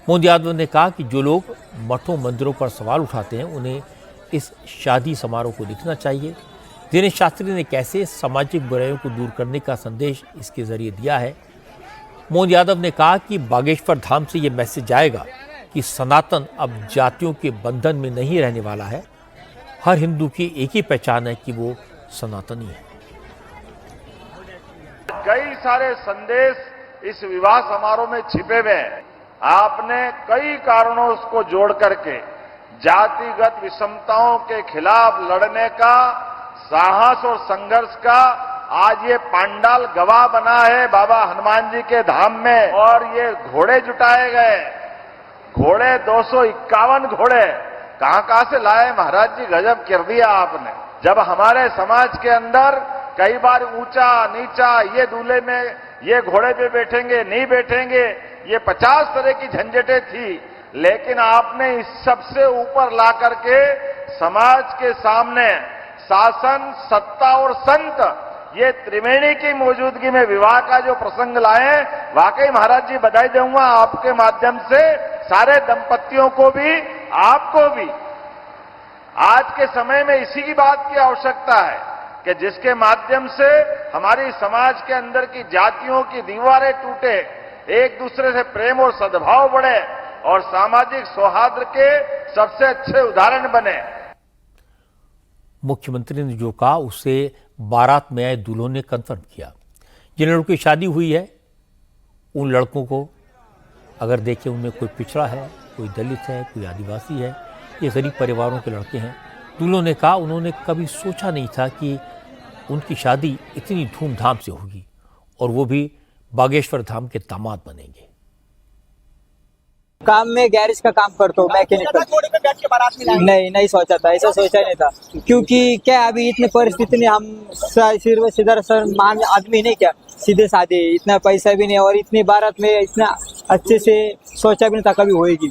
मोहन यादव ने कहा कि जो लोग मठों मंदिरों पर सवाल उठाते हैं उन्हें इस शादी समारोह को देखना चाहिए। धीरेन्द्र शास्त्री ने कैसे सामाजिक बुराइयों को दूर करने का संदेश इसके जरिए दिया है। मोहन यादव ने कहा कि बागेश्वर धाम से ये मैसेज आएगा कि सनातन अब जातियों के बंधन में नहीं रहने वाला है। हर हिंदू की एक ही पहचान है कि वो सनातनी है। कई सारे संदेश इस विवाह समारोह में छिपे हुए हैं। आपने कई कारणों को जोड़ करके जातिगत विषमताओं के खिलाफ लड़ने का साहस और संघर्ष का आज ये पांडाल गवाह बना है बाबा हनुमान जी के धाम में। और ये घोड़े जुटाए गए, घोड़े 251 घोड़े कहां से लाए महाराज जी, गजब कर दिया आपने। जब हमारे समाज के अंदर कई बार ऊंचा नीचा, ये दूल्हे में ये घोड़े पे बैठेंगे नहीं बैठेंगे, ये 50 तरह की झंझटें थी, लेकिन आपने इस सबसे ऊपर ला करके समाज के सामने शासन, सत्ता और संत, ये त्रिवेणी की मौजूदगी में विवाह का जो प्रसंग लाए, वाकई महाराज जी बधाई दूंगा आपके माध्यम से सारे दंपतियों को भी, आपको भी। आज के समय में इसी की बात की आवश्यकता है कि जिसके माध्यम से हमारी समाज के अंदर की जातियों की दीवारें टूटे, एक दूसरे से प्रेम और सद्भाव बढ़े, और सामाजिक सौहार्द के सबसे अच्छे उदाहरण बने। मुख्यमंत्री ने जो कहा उसे बारात में आए दूल्हों ने कंफर्म किया। जिन लड़कों की शादी हुई है उन लड़कों को अगर देखें उनमें कोई पिछड़ा है, कोई दलित है, कोई आदिवासी है, ये गरीब परिवारों के लड़के हैं। दूल्हों ने कहा उन्होंने कभी सोचा नहीं था कि उनकी शादी इतनी धूमधाम से होगी और वो भी बागेश्वर धाम के दामाद बनेंगे। काम में गैरेज का काम करता हूँ, मैकेनिकल। नहीं सोचा था, ऐसा सोचा नहीं था, क्योंकि क्या अभी इतने परिस्थिति में हम सीधा सर मान आदमी नहीं, क्या सीधे साधे, इतना पैसा भी नहीं और इतनी बारात में इतना अच्छे से सोचा भी नहीं था कभी होएगी।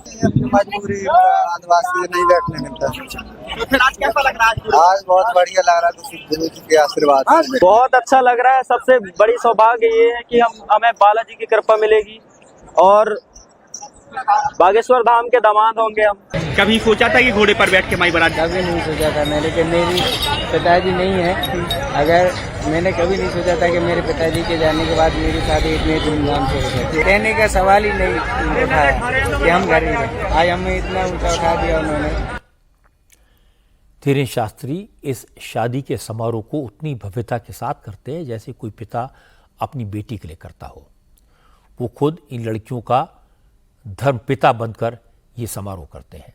मजबूरी आदिवासी नहीं बैठने मिलता। तो फिर आज कैसा लग रहा है? आज बहुत बढ़िया लग रहा है, गुरु जी के आशीर्वाद बहुत अच्छा लग रहा है। सबसे बड़ी सौभाग्य ये है कि हमें बालाजी की कृपा मिलेगी और बागेश्वर धाम के दामाद होंगे हम। कभी सोचा था कि घोड़े पर बैठ के माई बारात? कभी नहीं सोचा था मेरे पिताजी नहीं है, अगर मैंने कभी नहीं सोचा था कि मेरे पिताजी के जाने के बाद मेरी शादी इतने धूमधाम से हो जाती। कहने का सवाल ही नहीं उठाया कि हम गरीब हैं, आज हमें इतना ऊंचा उठा दिया उन्होंने। धीरेन्द्र शास्त्री इस शादी के समारोह को उतनी भव्यता के साथ करते हैं जैसे कोई पिता अपनी बेटी के लिए करता हो। वो खुद इन लड़कियों का धर्मपिता बनकर ये समारोह करते हैं।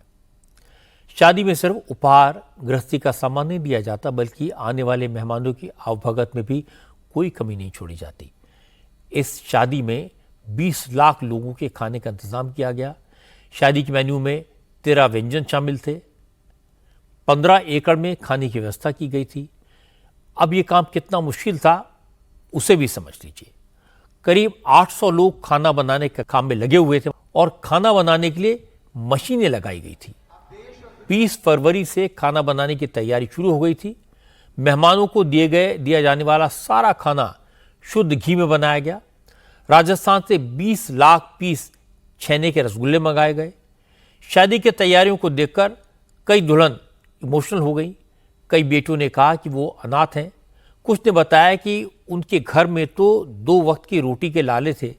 शादी में सिर्फ उपहार गृहस्थी का सामान नहीं दिया जाता, बल्कि आने वाले मेहमानों की आवभगत में भी कोई कमी नहीं छोड़ी जाती। इस शादी में 20 लाख लोगों के खाने का इंतजाम किया गया। शादी के मेन्यू में 13 व्यंजन शामिल थे। 15 एकड़ में खाने की व्यवस्था की गई थी। अब ये काम कितना मुश्किल था उसे भी समझ लीजिए। करीब 800 लोग खाना बनाने के काम में लगे हुए थे और खाना बनाने के लिए मशीनें लगाई गई थी। 20 फरवरी से खाना बनाने की तैयारी शुरू हो गई थी। मेहमानों को दिया जाने वाला सारा खाना शुद्ध घी में बनाया गया। राजस्थान से 20 लाख पीस छेने के रसगुल्ले मंगाए गए। शादी की तैयारियों को देखकर कई दुल्हन इमोशनल हो गई। कई बेटों ने कहा कि वो अनाथ हैं। कुछ ने बताया कि उनके घर में तो 2 वक्त की रोटी के लाले थे।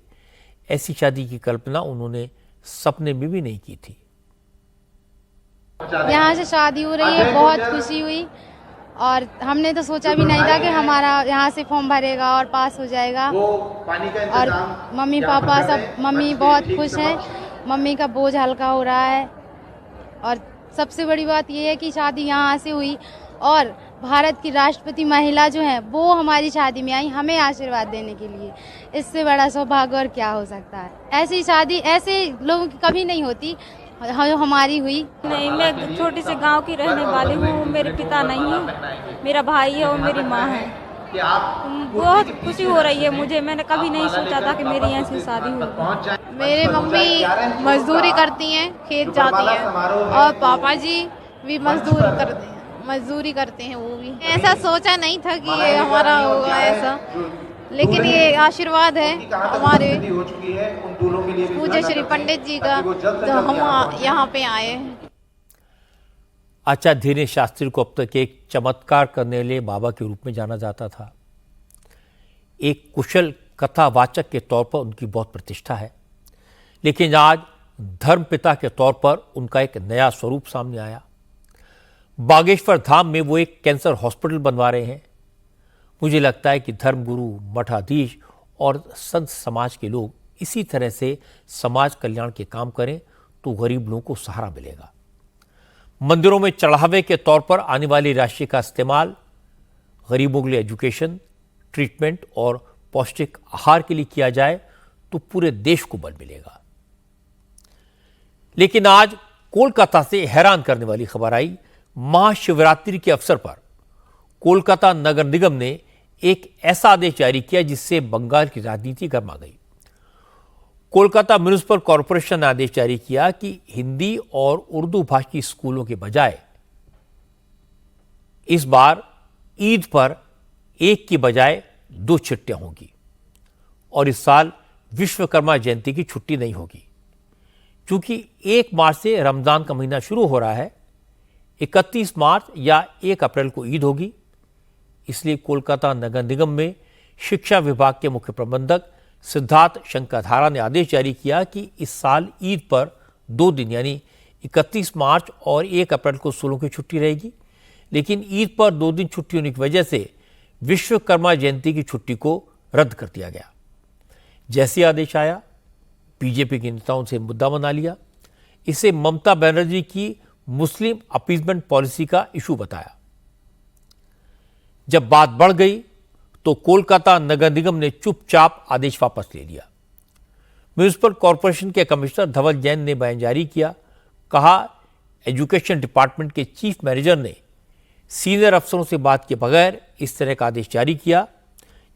ऐसी शादी की कल्पना उन्होंने सपने में भी नहीं की थी। यहाँ से शादी हो रही है, बहुत खुशी हुई और हमने तो सोचा भी नहीं था कि हमारा यहाँ से फॉर्म भरेगा और पास हो जाएगा। और मम्मी पापा सब, मम्मी बहुत खुश हैं, मम्मी का बोझ हल्का हो रहा है। और सबसे बड़ी बात यह है कि शादी यहाँ से हुई और भारत की राष्ट्रपति महिला जो है वो हमारी शादी में आई हमें आशीर्वाद देने के लिए। इससे बड़ा सौभाग्य और क्या हो सकता है। ऐसी शादी ऐसे लोगों की कभी नहीं होती, हमारी हुई। नहीं, मैं छोटे से गांव की रहने वाली हूँ। मेरे पिता नहीं है, मेरा भाई है और मेरी माँ है। बहुत खुशी हो रही है मुझे। मैंने कभी नहीं सोचा था कि मेरी ऐसी शादी होगी। मेरे मम्मी मजदूरी करती हैं, खेत जाती हैं और पापा जी भी मजदूरी करते हैं वो भी। ऐसा सोचा नहीं था कि ये हमारा होगा ऐसा, लेकिन ये आशीर्वाद है हमारे पूज्य श्री पंडित जी का, तो हम यहाँ पे आए हैं। आचार्य धीरेन्द्र शास्त्री को अब तक एक चमत्कार करने वाले बाबा के रूप में जाना जाता था। एक कुशल कथावाचक के तौर पर उनकी बहुत प्रतिष्ठा है, लेकिन आज धर्मपिता के तौर पर उनका एक नया स्वरूप सामने आया। बागेश्वर धाम में वो एक कैंसर हॉस्पिटल बनवा रहे हैं। मुझे लगता है कि धर्मगुरु, मठाधीश और संत समाज के लोग इसी तरह से समाज कल्याण के काम करें तो गरीब लोगों को सहारा मिलेगा। मंदिरों में चढ़ावे के तौर पर आने वाली राशि का इस्तेमाल गरीबों के लिए एजुकेशन, ट्रीटमेंट और पौष्टिक आहार के लिए किया जाए तो पूरे देश को बल मिलेगा। लेकिन आज कोलकाता से हैरान करने वाली खबर आई। महाशिवरात्रि के अवसर पर कोलकाता नगर निगम ने एक ऐसा आदेश जारी किया जिससे बंगाल की राजनीति गर्मा गई। कोलकाता म्युनिसिपल कॉरपोरेशन ने आदेश जारी किया कि हिंदी और उर्दू भाषी स्कूलों के बजाय इस बार ईद पर एक की बजाय 2 छुट्टियां होंगी और इस साल विश्वकर्मा जयंती की छुट्टी नहीं होगी। क्योंकि 1 मार्च से रमजान का महीना शुरू हो रहा है, 31 मार्च या 1 अप्रैल को ईद होगी। इसलिए कोलकाता नगर निगम में शिक्षा विभाग के मुख्य प्रबंधक सिद्धार्थ शंकरधारा ने आदेश जारी किया कि इस साल ईद पर 2 दिन यानी 31 मार्च और 1 अप्रैल को स्कूलों की छुट्टी रहेगी, लेकिन ईद पर 2 दिन छुट्टी होने की वजह से विश्वकर्मा जयंती की छुट्टी को रद्द कर दिया गया। जैसे आदेश आया, बीजेपी के नेताओं से मुद्दा बना लिया। इसे ममता बनर्जी की मुस्लिम अपीजमेंट पॉलिसी का इशू बताया। जब बात बढ़ गई तो कोलकाता नगर निगम ने चुपचाप आदेश वापस ले लिया। म्यूनिसिपल कॉरपोरेशन के कमिश्नर धवल जैन ने बयान जारी किया। कहा, एजुकेशन डिपार्टमेंट के चीफ मैनेजर ने सीनियर अफसरों से बात के बगैर इस तरह का आदेश जारी किया,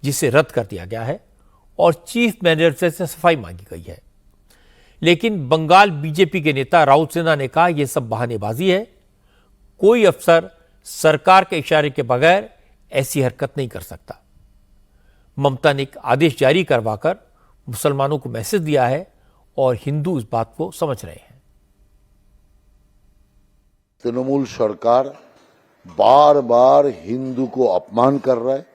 जिसे रद्द कर दिया गया है और चीफ मैनेजर से सफाई मांगी गई है। लेकिन बंगाल बीजेपी के नेता राउत सिन्हा ने कहा, यह सब बहानेबाजी है। कोई अफसर सरकार के इशारे के बगैर ऐसी हरकत नहीं कर सकता। ममता ने एक आदेश जारी करवाकर मुसलमानों को मैसेज दिया है और हिंदू इस बात को समझ रहे हैं। तृणमूल सरकार बार बार हिंदू को अपमान कर रहा है,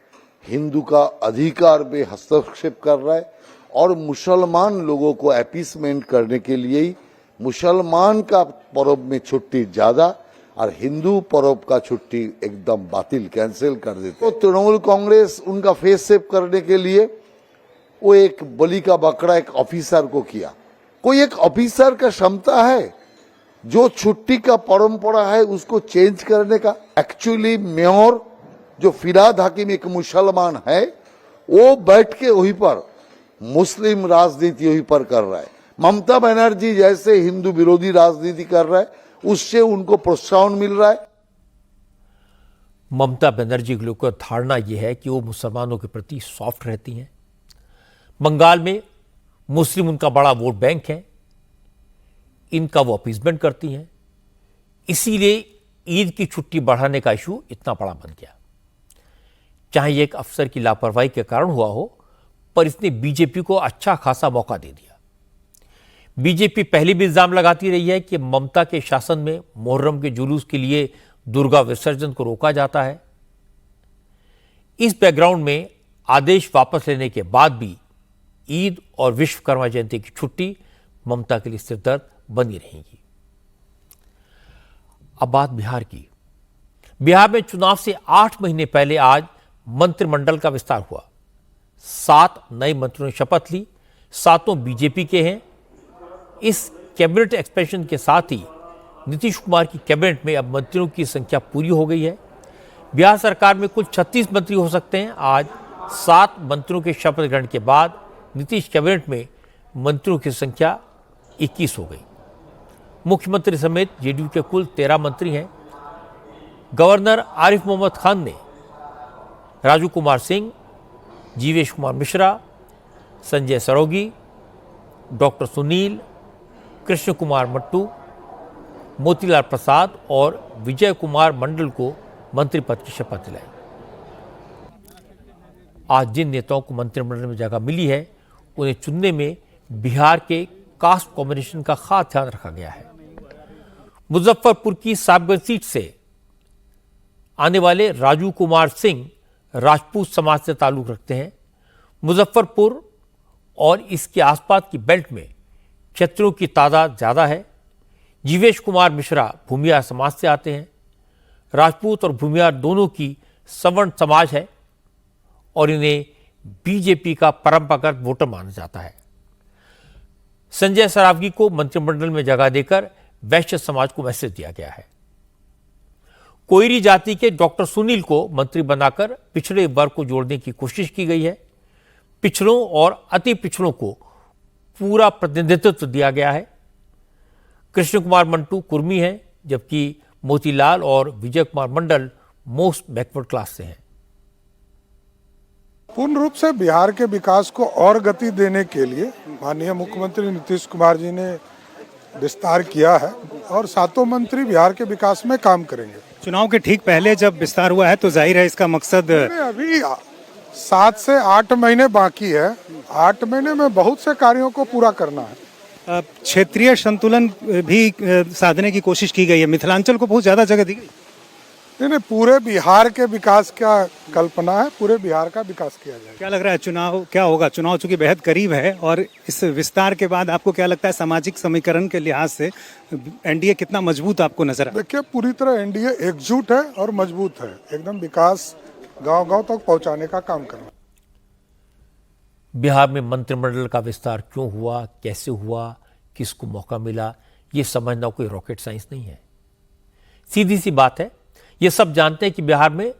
हिंदू का अधिकार पे हस्तक्षेप कर रहा है और मुसलमान लोगों को अपीसमेंट करने के लिए ही मुसलमान का पर्व में छुट्टी ज्यादा और हिंदू पर्व का छुट्टी एकदम बातिल कैंसिल कर देते। तो तृणमूल कांग्रेस उनका फेस सेव करने के लिए वो एक बलि का बकरा एक ऑफिसर को किया। कोई एक ऑफिसर का क्षमता है जो छुट्टी का परंपरा है उसको चेंज करने का? एक्चुअली मेयर जो फिराद हकीम एक मुसलमान है, वो बैठ के वहीं पर मुस्लिम राजनीति वहीं पर कर रहा है। ममता बनर्जी जैसे हिंदू विरोधी राजनीति कर रहा है, उससे उनको प्रोत्साहन मिल रहा है। ममता बनर्जी की लोगों की धारणा यह है कि वो मुसलमानों के प्रति सॉफ्ट रहती हैं। बंगाल में मुस्लिम उनका बड़ा वोट बैंक है, इनका वो अपीजमेंट करती हैं, इसीलिए ईद की छुट्टी बढ़ाने का इशू इतना बड़ा बन गया। चाहे ये एक अफसर की लापरवाही के कारण हुआ हो, पर इसने बीजेपी को अच्छा खासा मौका दे दिया। बीजेपी पहले भी इल्जाम लगाती रही है कि ममता के शासन में मुहर्रम के जुलूस के लिए दुर्गा विसर्जन को रोका जाता है। इस बैकग्राउंड में आदेश वापस लेने के बाद भी ईद और विश्वकर्मा जयंती की छुट्टी ममता के लिए सिरदर्द बनी रहेगी। अब बात बिहार की। बिहार में चुनाव से 8 महीने पहले आज मंत्रिमंडल का विस्तार हुआ। 7 नए मंत्रियों ने शपथ ली, 7 बीजेपी के हैं। इस कैबिनेट एक्सपेंशन के साथ ही नीतीश कुमार की कैबिनेट में अब मंत्रियों की संख्या पूरी हो गई है। बिहार सरकार में कुल 36 मंत्री हो सकते हैं। आज 7 मंत्रियों के शपथ ग्रहण के बाद नीतीश कैबिनेट में मंत्रियों की संख्या 21 हो गई। मुख्यमंत्री समेत जेडीयू के कुल 13 मंत्री हैं। गवर्नर आरिफ मोहम्मद खान ने राजू कुमार सिंह, जीवेश कुमार मिश्रा, संजय सरोगी, डॉक्टर सुनील, कृष्ण कुमार मट्टू, मोतीलाल प्रसाद और विजय कुमार मंडल को मंत्री पद की शपथ दिलाई। आज जिन नेताओं को मंत्रिमंडल में जगह मिली है, उन्हें चुनने में बिहार के कास्ट कॉम्बिनेशन का खास ध्यान रखा गया है। मुजफ्फरपुर की साहिबगंज सीट से आने वाले राजू कुमार सिंह राजपूत समाज से ताल्लुक रखते हैं। मुजफ्फरपुर और इसके आसपास की बेल्ट में क्षत्रियों की तादाद ज्यादा है। जीवेश कुमार मिश्रा भूमियार समाज से आते हैं। राजपूत और भूमियार दोनों की सवर्ण समाज है और इन्हें बीजेपी का परंपरागत वोटर माना जाता है। संजय सरावगी को मंत्रिमंडल में जगह देकर वैश्य समाज को मैसेज दिया गया है। कोयरी जाति के डॉक्टर सुनील को मंत्री बनाकर पिछड़े वर्ग को जोड़ने की कोशिश की गई है। पिछड़ों और अति पिछड़ों को पूरा प्रतिनिधित्व दिया गया है। कृष्ण कुमार मंटू कुर्मी हैं, जबकि मोतीलाल और Vijay Kumar Mandal most backward class से हैं। पूर्ण रूप से बिहार के विकास को और गति देने के लिए माननीय मुख्यमंत्री नीतीश कुमार जी ने विस्तार किया है और 7 मंत्री बिहार के विकास में काम करेंगे। चुनाव के ठीक पहले जब विस्तार हुआ है तो जाहिर है इसका मकसद अभी 7 से 8 महीने बाकी है। 8 महीने में बहुत से कार्यों को पूरा करना है। क्षेत्रीय संतुलन भी साधने की कोशिश की गई है। मिथिलांचल को बहुत ज्यादा जगह दी गई। नहीं, पूरे बिहार के विकास का कल्पना है, पूरे बिहार का विकास किया जाएगा। क्या लग रहा है चुनाव क्या होगा? चुनाव चूंकि बेहद करीब है और इस विस्तार के बाद आपको क्या लगता है सामाजिक समीकरण के लिहाज से एनडीए कितना मजबूत आपको नजर आता है? देखिए, पूरी तरह एनडीए एकजुट है और मजबूत है, एकदम विकास गांव-गांव तक पहुंचाने का काम कर रहा है। बिहार में मंत्रिमंडल का विस्तार क्यों हुआ, कैसे हुआ, किसको मौका मिला, ये समझना कोई रॉकेट साइंस नहीं है। सीधी सी बात है, ये सब जानते हैं कि बिहार में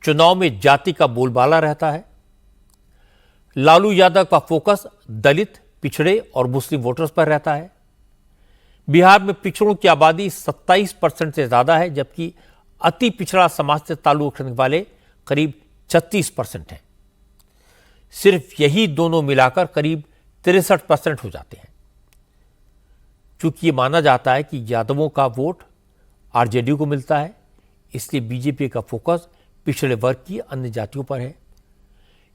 चुनाव में जाति का बोलबाला रहता है। लालू यादव का फोकस दलित, पिछड़े और मुस्लिम वोटर्स पर रहता है। बिहार में पिछड़ों की आबादी 27% से ज्यादा है, जबकि अति पिछड़ा समाज से ताल्लुक रखने वाले करीब 36% हैं। सिर्फ यही दोनों मिलाकर करीब 63% हो जाते हैं। चूंकि ये माना जाता है कि यादवों का वोट आरजेडी को मिलता है, इसलिए बीजेपी का फोकस पिछड़े वर्ग की अन्य जातियों पर है,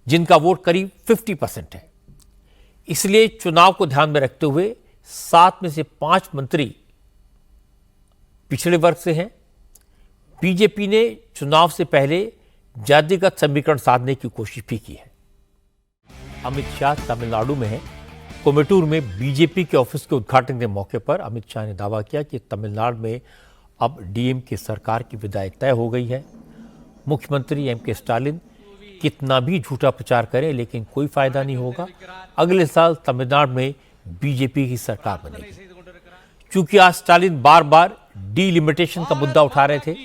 जिनका वोट करीब 50% है। इसलिए चुनाव को ध्यान में रखते हुए 7 में से 5 मंत्री पिछड़े वर्ग से हैं। बीजेपी ने चुनाव से पहले जातिगत समीकरण साधने की कोशिश भी की है। अमित शाह तमिलनाडु में हैं। कोयम्बटूर में बीजेपी के ऑफिस के उद्घाटन के मौके पर अमित शाह ने दावा किया कि तमिलनाडु में अब डीएमके सरकार की विदाई तय हो गई है। मुख्यमंत्री एमके स्टालिन कितना भी झूठा प्रचार करें, लेकिन कोई फायदा नहीं होगा। अगले साल तमिलनाडु में बीजेपी की सरकार बनेगी। क्योंकि आज स्टालिन बार बार डीलिमिटेशन का मुद्दा उठा रहे थे,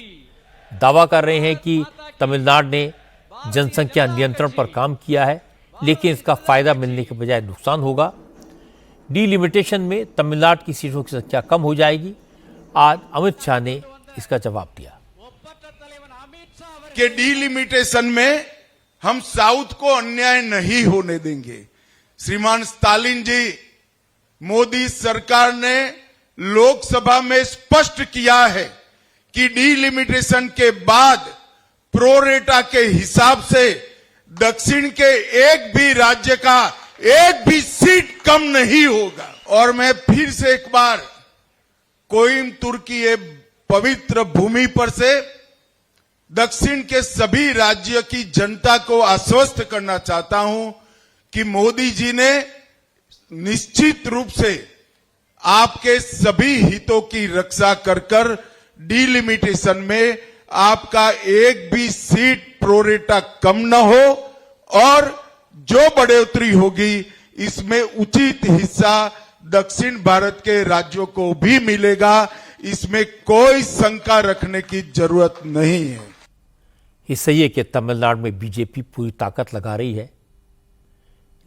दावा कर रहे हैं कि तमिलनाडु ने जनसंख्या नियंत्रण पर काम किया है, लेकिन इसका फायदा मिलने के बजाय नुकसान होगा। डीलिमिटेशन में तमिलनाडु की सीटों की संख्या कम हो जाएगी। आज अमित शाह ने इसका जवाब दिया कि डीलिमिटेशन में हम साउथ को अन्याय नहीं होने देंगे। श्रीमान स्टालिन जी, मोदी सरकार ने लोकसभा में स्पष्ट किया है कि डीलिमिटेशन के बाद प्रोरेटा के हिसाब से दक्षिण के एक भी राज्य का एक भी सीट कम नहीं होगा। और मैं फिर से एक बार कोयम्बटूर की ये पवित्र भूमि पर से दक्षिण के सभी राज्य की जनता को आश्वस्त करना चाहता हूं कि मोदी जी ने निश्चित रूप से आपके सभी हितों की रक्षा कर डीलिमिटेशन में आपका एक भी सीट प्रोरेटा कम न हो और जो बढ़ोतरी होगी इसमें उचित हिस्सा दक्षिण भारत के राज्यों को भी मिलेगा। इसमें कोई शंका रखने की जरूरत नहीं है। ये सही है कि तमिलनाडु में बीजेपी पूरी ताकत लगा रही है,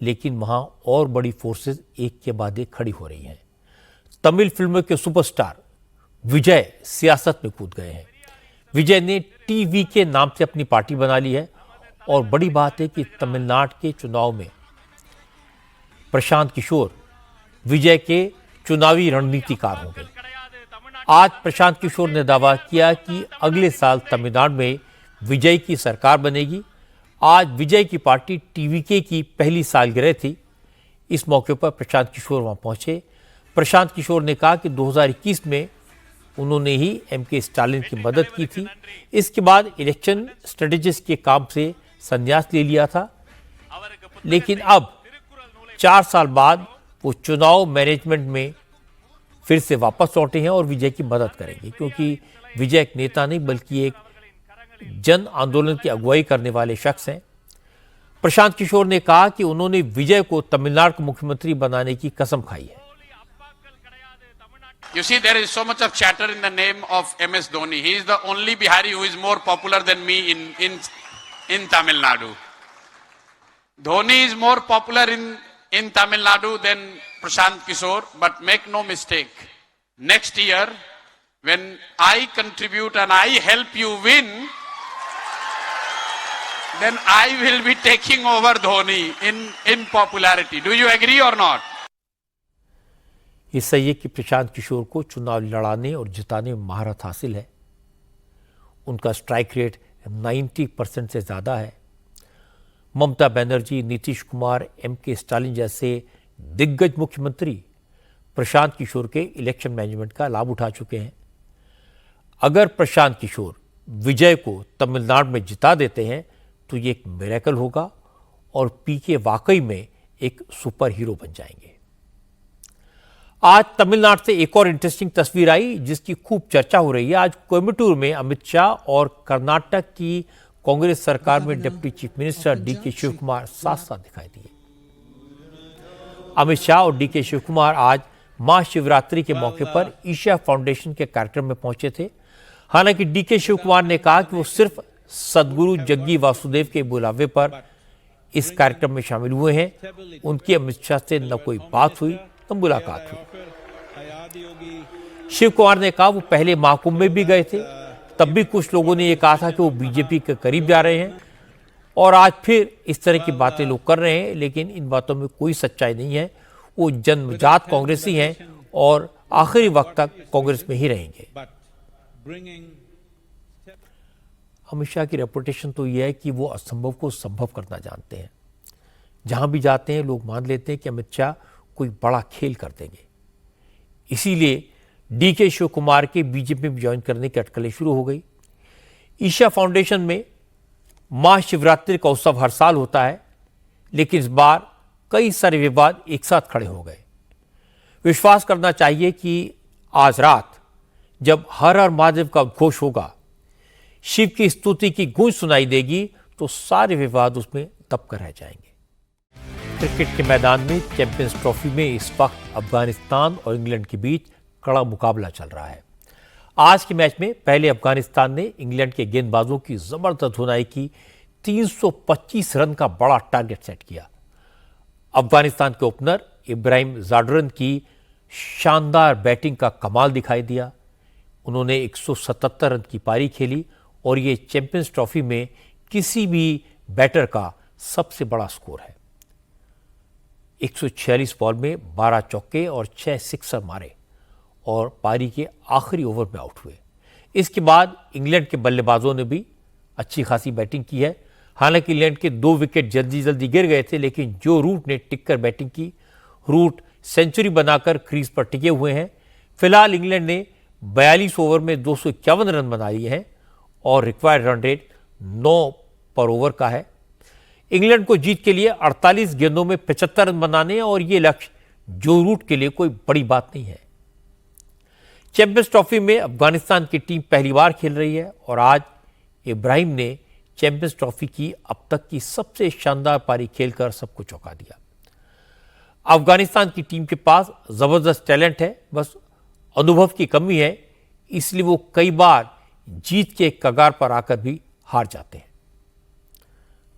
लेकिन वहां और बड़ी फोर्सेस एक के बाद एक खड़ी हो रही हैं। तमिल फिल्मों के सुपरस्टार विजय सियासत में कूद गए हैं। विजय ने टीवी के नाम से अपनी पार्टी बना ली है और बड़ी बात है कि तमिलनाडु के चुनाव में प्रशांत किशोर विजय के चुनावी रणनीतिकार होंगे। आज प्रशांत किशोर ने दावा किया कि अगले साल तमिलनाडु में विजय की सरकार बनेगी। आज विजय की पार्टी टीवीके की पहली सालगिरह थी। इस मौके पर प्रशांत किशोर वहां पहुंचे। प्रशांत किशोर ने कहा कि 2021 में उन्होंने ही एमके स्टालिन की मदद की थी। इसके बाद इलेक्शन स्ट्रेटेजिस्ट के काम से संन्यास ले लिया था, लेकिन अब 4 साल बाद वो चुनाव मैनेजमेंट में फिर से वापस लौटे हैं और विजय की मदद करेंगे, क्योंकि विजय एक नेता नहीं बल्कि एक जन आंदोलन की अगुवाई करने वाले शख्स हैं। प्रशांत किशोर ने कहा कि उन्होंने विजय को तमिलनाडु का मुख्यमंत्री बनाने की कसम खाई है। You see, there is so much of chatter in the name of MS Dhoni. He is the only Bihari who is more popular than me in Tamil Nadu. Dhoni is more popular in Tamil Nadu than Prashant Kishore, but make no mistake, next year when I contribute and I help you win, then I will be taking over Dhoni in popularity. Do you agree or not? ये सही है कि प्रशांत किशोर को चुनाव लड़ाने और जिताने में महारत हासिल है। उनका स्ट्राइक रेट 90% से ज़्यादा है। ममता बनर्जी, नीतीश कुमार, एमके स्टालिन जैसे दिग्गज मुख्यमंत्री प्रशांत किशोर के इलेक्शन मैनेजमेंट का लाभ उठा चुके हैं। अगर प्रशांत किशोर विजय को तमिलनाडु में जिता देते हैं तो ये एक मिरेकल होगा और पीके वाकई में एक सुपर हीरो बन जाएंगे। आज तमिलनाडु से एक और इंटरेस्टिंग तस्वीर आई जिसकी खूब चर्चा हो रही है। आज कोयम्बटूर में अमित शाह और कर्नाटक की कांग्रेस सरकार में deputy chief minister DK Shiv Kumar साथ साथ दिखाई दिए। अमित शाह और डीके शिव कुमार आज महाशिवरात्रि के मौके पर ईशा फाउंडेशन के कार्यक्रम में पहुंचे थे। हालांकि डीके शिव कुमार ने कहा कि वो सिर्फ सदगुरु जग्गी वासुदेव के बुलावे पर इस कार्यक्रम में शामिल हुए हैं। उनकी अमित शाह से न कोई बात हुई न मुलाकात हुई। शिव कुमार ने कहा वो पहले महाकुंभ में भी गए थे, तब भी कुछ लोगों ने ये कहा था कि वो बीजेपी के करीब जा रहे हैं और आज फिर इस तरह की बातें लोग कर रहे हैं, लेकिन इन बातों में कोई सच्चाई नहीं है। वो जन्मजात कांग्रेसी हैं और आखिरी वक्त तक कांग्रेस में ही रहेंगे। अमित शाह की रेपुटेशन तो यह है कि वो असंभव को संभव करना जानते हैं। जहां भी जाते हैं लोग मान लेते हैं कि अमित शाह कोई बड़ा खेल कर देंगे। इसीलिए डीके शिव कुमार के बीजेपी में ज्वाइन करने की अटकलें शुरू हो गई। ईशा फाउंडेशन में महाशिवरात्रि का उत्सव हर साल होता है, लेकिन इस बार कई सारे विवाद एक साथ खड़े हो गए। विश्वास करना चाहिए कि आज रात जब हर हर महादेव का उद्घोष होगा, शिव की स्तुति की गूंज सुनाई देगी, तो सारे विवाद उसमें दब कर रह जाएंगे। क्रिकेट के मैदान में चैंपियंस ट्रॉफी में इस वक्त अफगानिस्तान और इंग्लैंड के बीच कड़ा मुकाबला चल रहा है। आज के मैच में पहले अफगानिस्तान ने इंग्लैंड के गेंदबाजों की जबरदस्त धुनाई की 325 रन का बड़ा टारगेट सेट किया। अफगानिस्तान के ओपनर इब्राहिम जाडरन की शानदार बैटिंग का कमाल दिखाई दिया। उन्होंने 177 रन की पारी खेली और ये चैंपियंस ट्रॉफी में किसी भी बैटर का सबसे बड़ा स्कोर है। 146 बॉल में 12 चौके और 6 सिक्सर मारे और पारी के आखिरी ओवर में आउट हुए। इसके बाद इंग्लैंड के बल्लेबाजों ने भी अच्छी खासी बैटिंग की है। हालांकि इंग्लैंड के 2 विकेट जल्दी जल्दी गिर गए थे, लेकिन जो रूट ने टिककर बैटिंग की, रूट सेंचुरी बनाकर क्रीज पर टिके हुए हैं। फिलहाल इंग्लैंड ने 42 ओवर में 251 रन बना लिए हैं और रिक्वायर्ड रन रेट 9 पर ओवर का है। इंग्लैंड को जीत के लिए 48 गेंदों में 75 रन बनाने और ये लक्ष्य जो रूट के लिए कोई बड़ी बात नहीं है। चैंपियंस ट्रॉफी में अफगानिस्तान की टीम पहली बार खेल रही है और आज इब्राहिम ने चैंपियंस ट्रॉफी की अब तक की सबसे शानदार पारी खेलकर सबको चौंका दिया। अफगानिस्तान की टीम के पास जबरदस्त टैलेंट है, बस अनुभव की कमी है, इसलिए वो कई बार जीत के कगार पर आकर भी हार जाते हैं।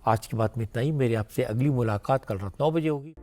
आज की बात में इतना ही। मेरे आपसे अगली मुलाकात कल रात 9 बजे होगी।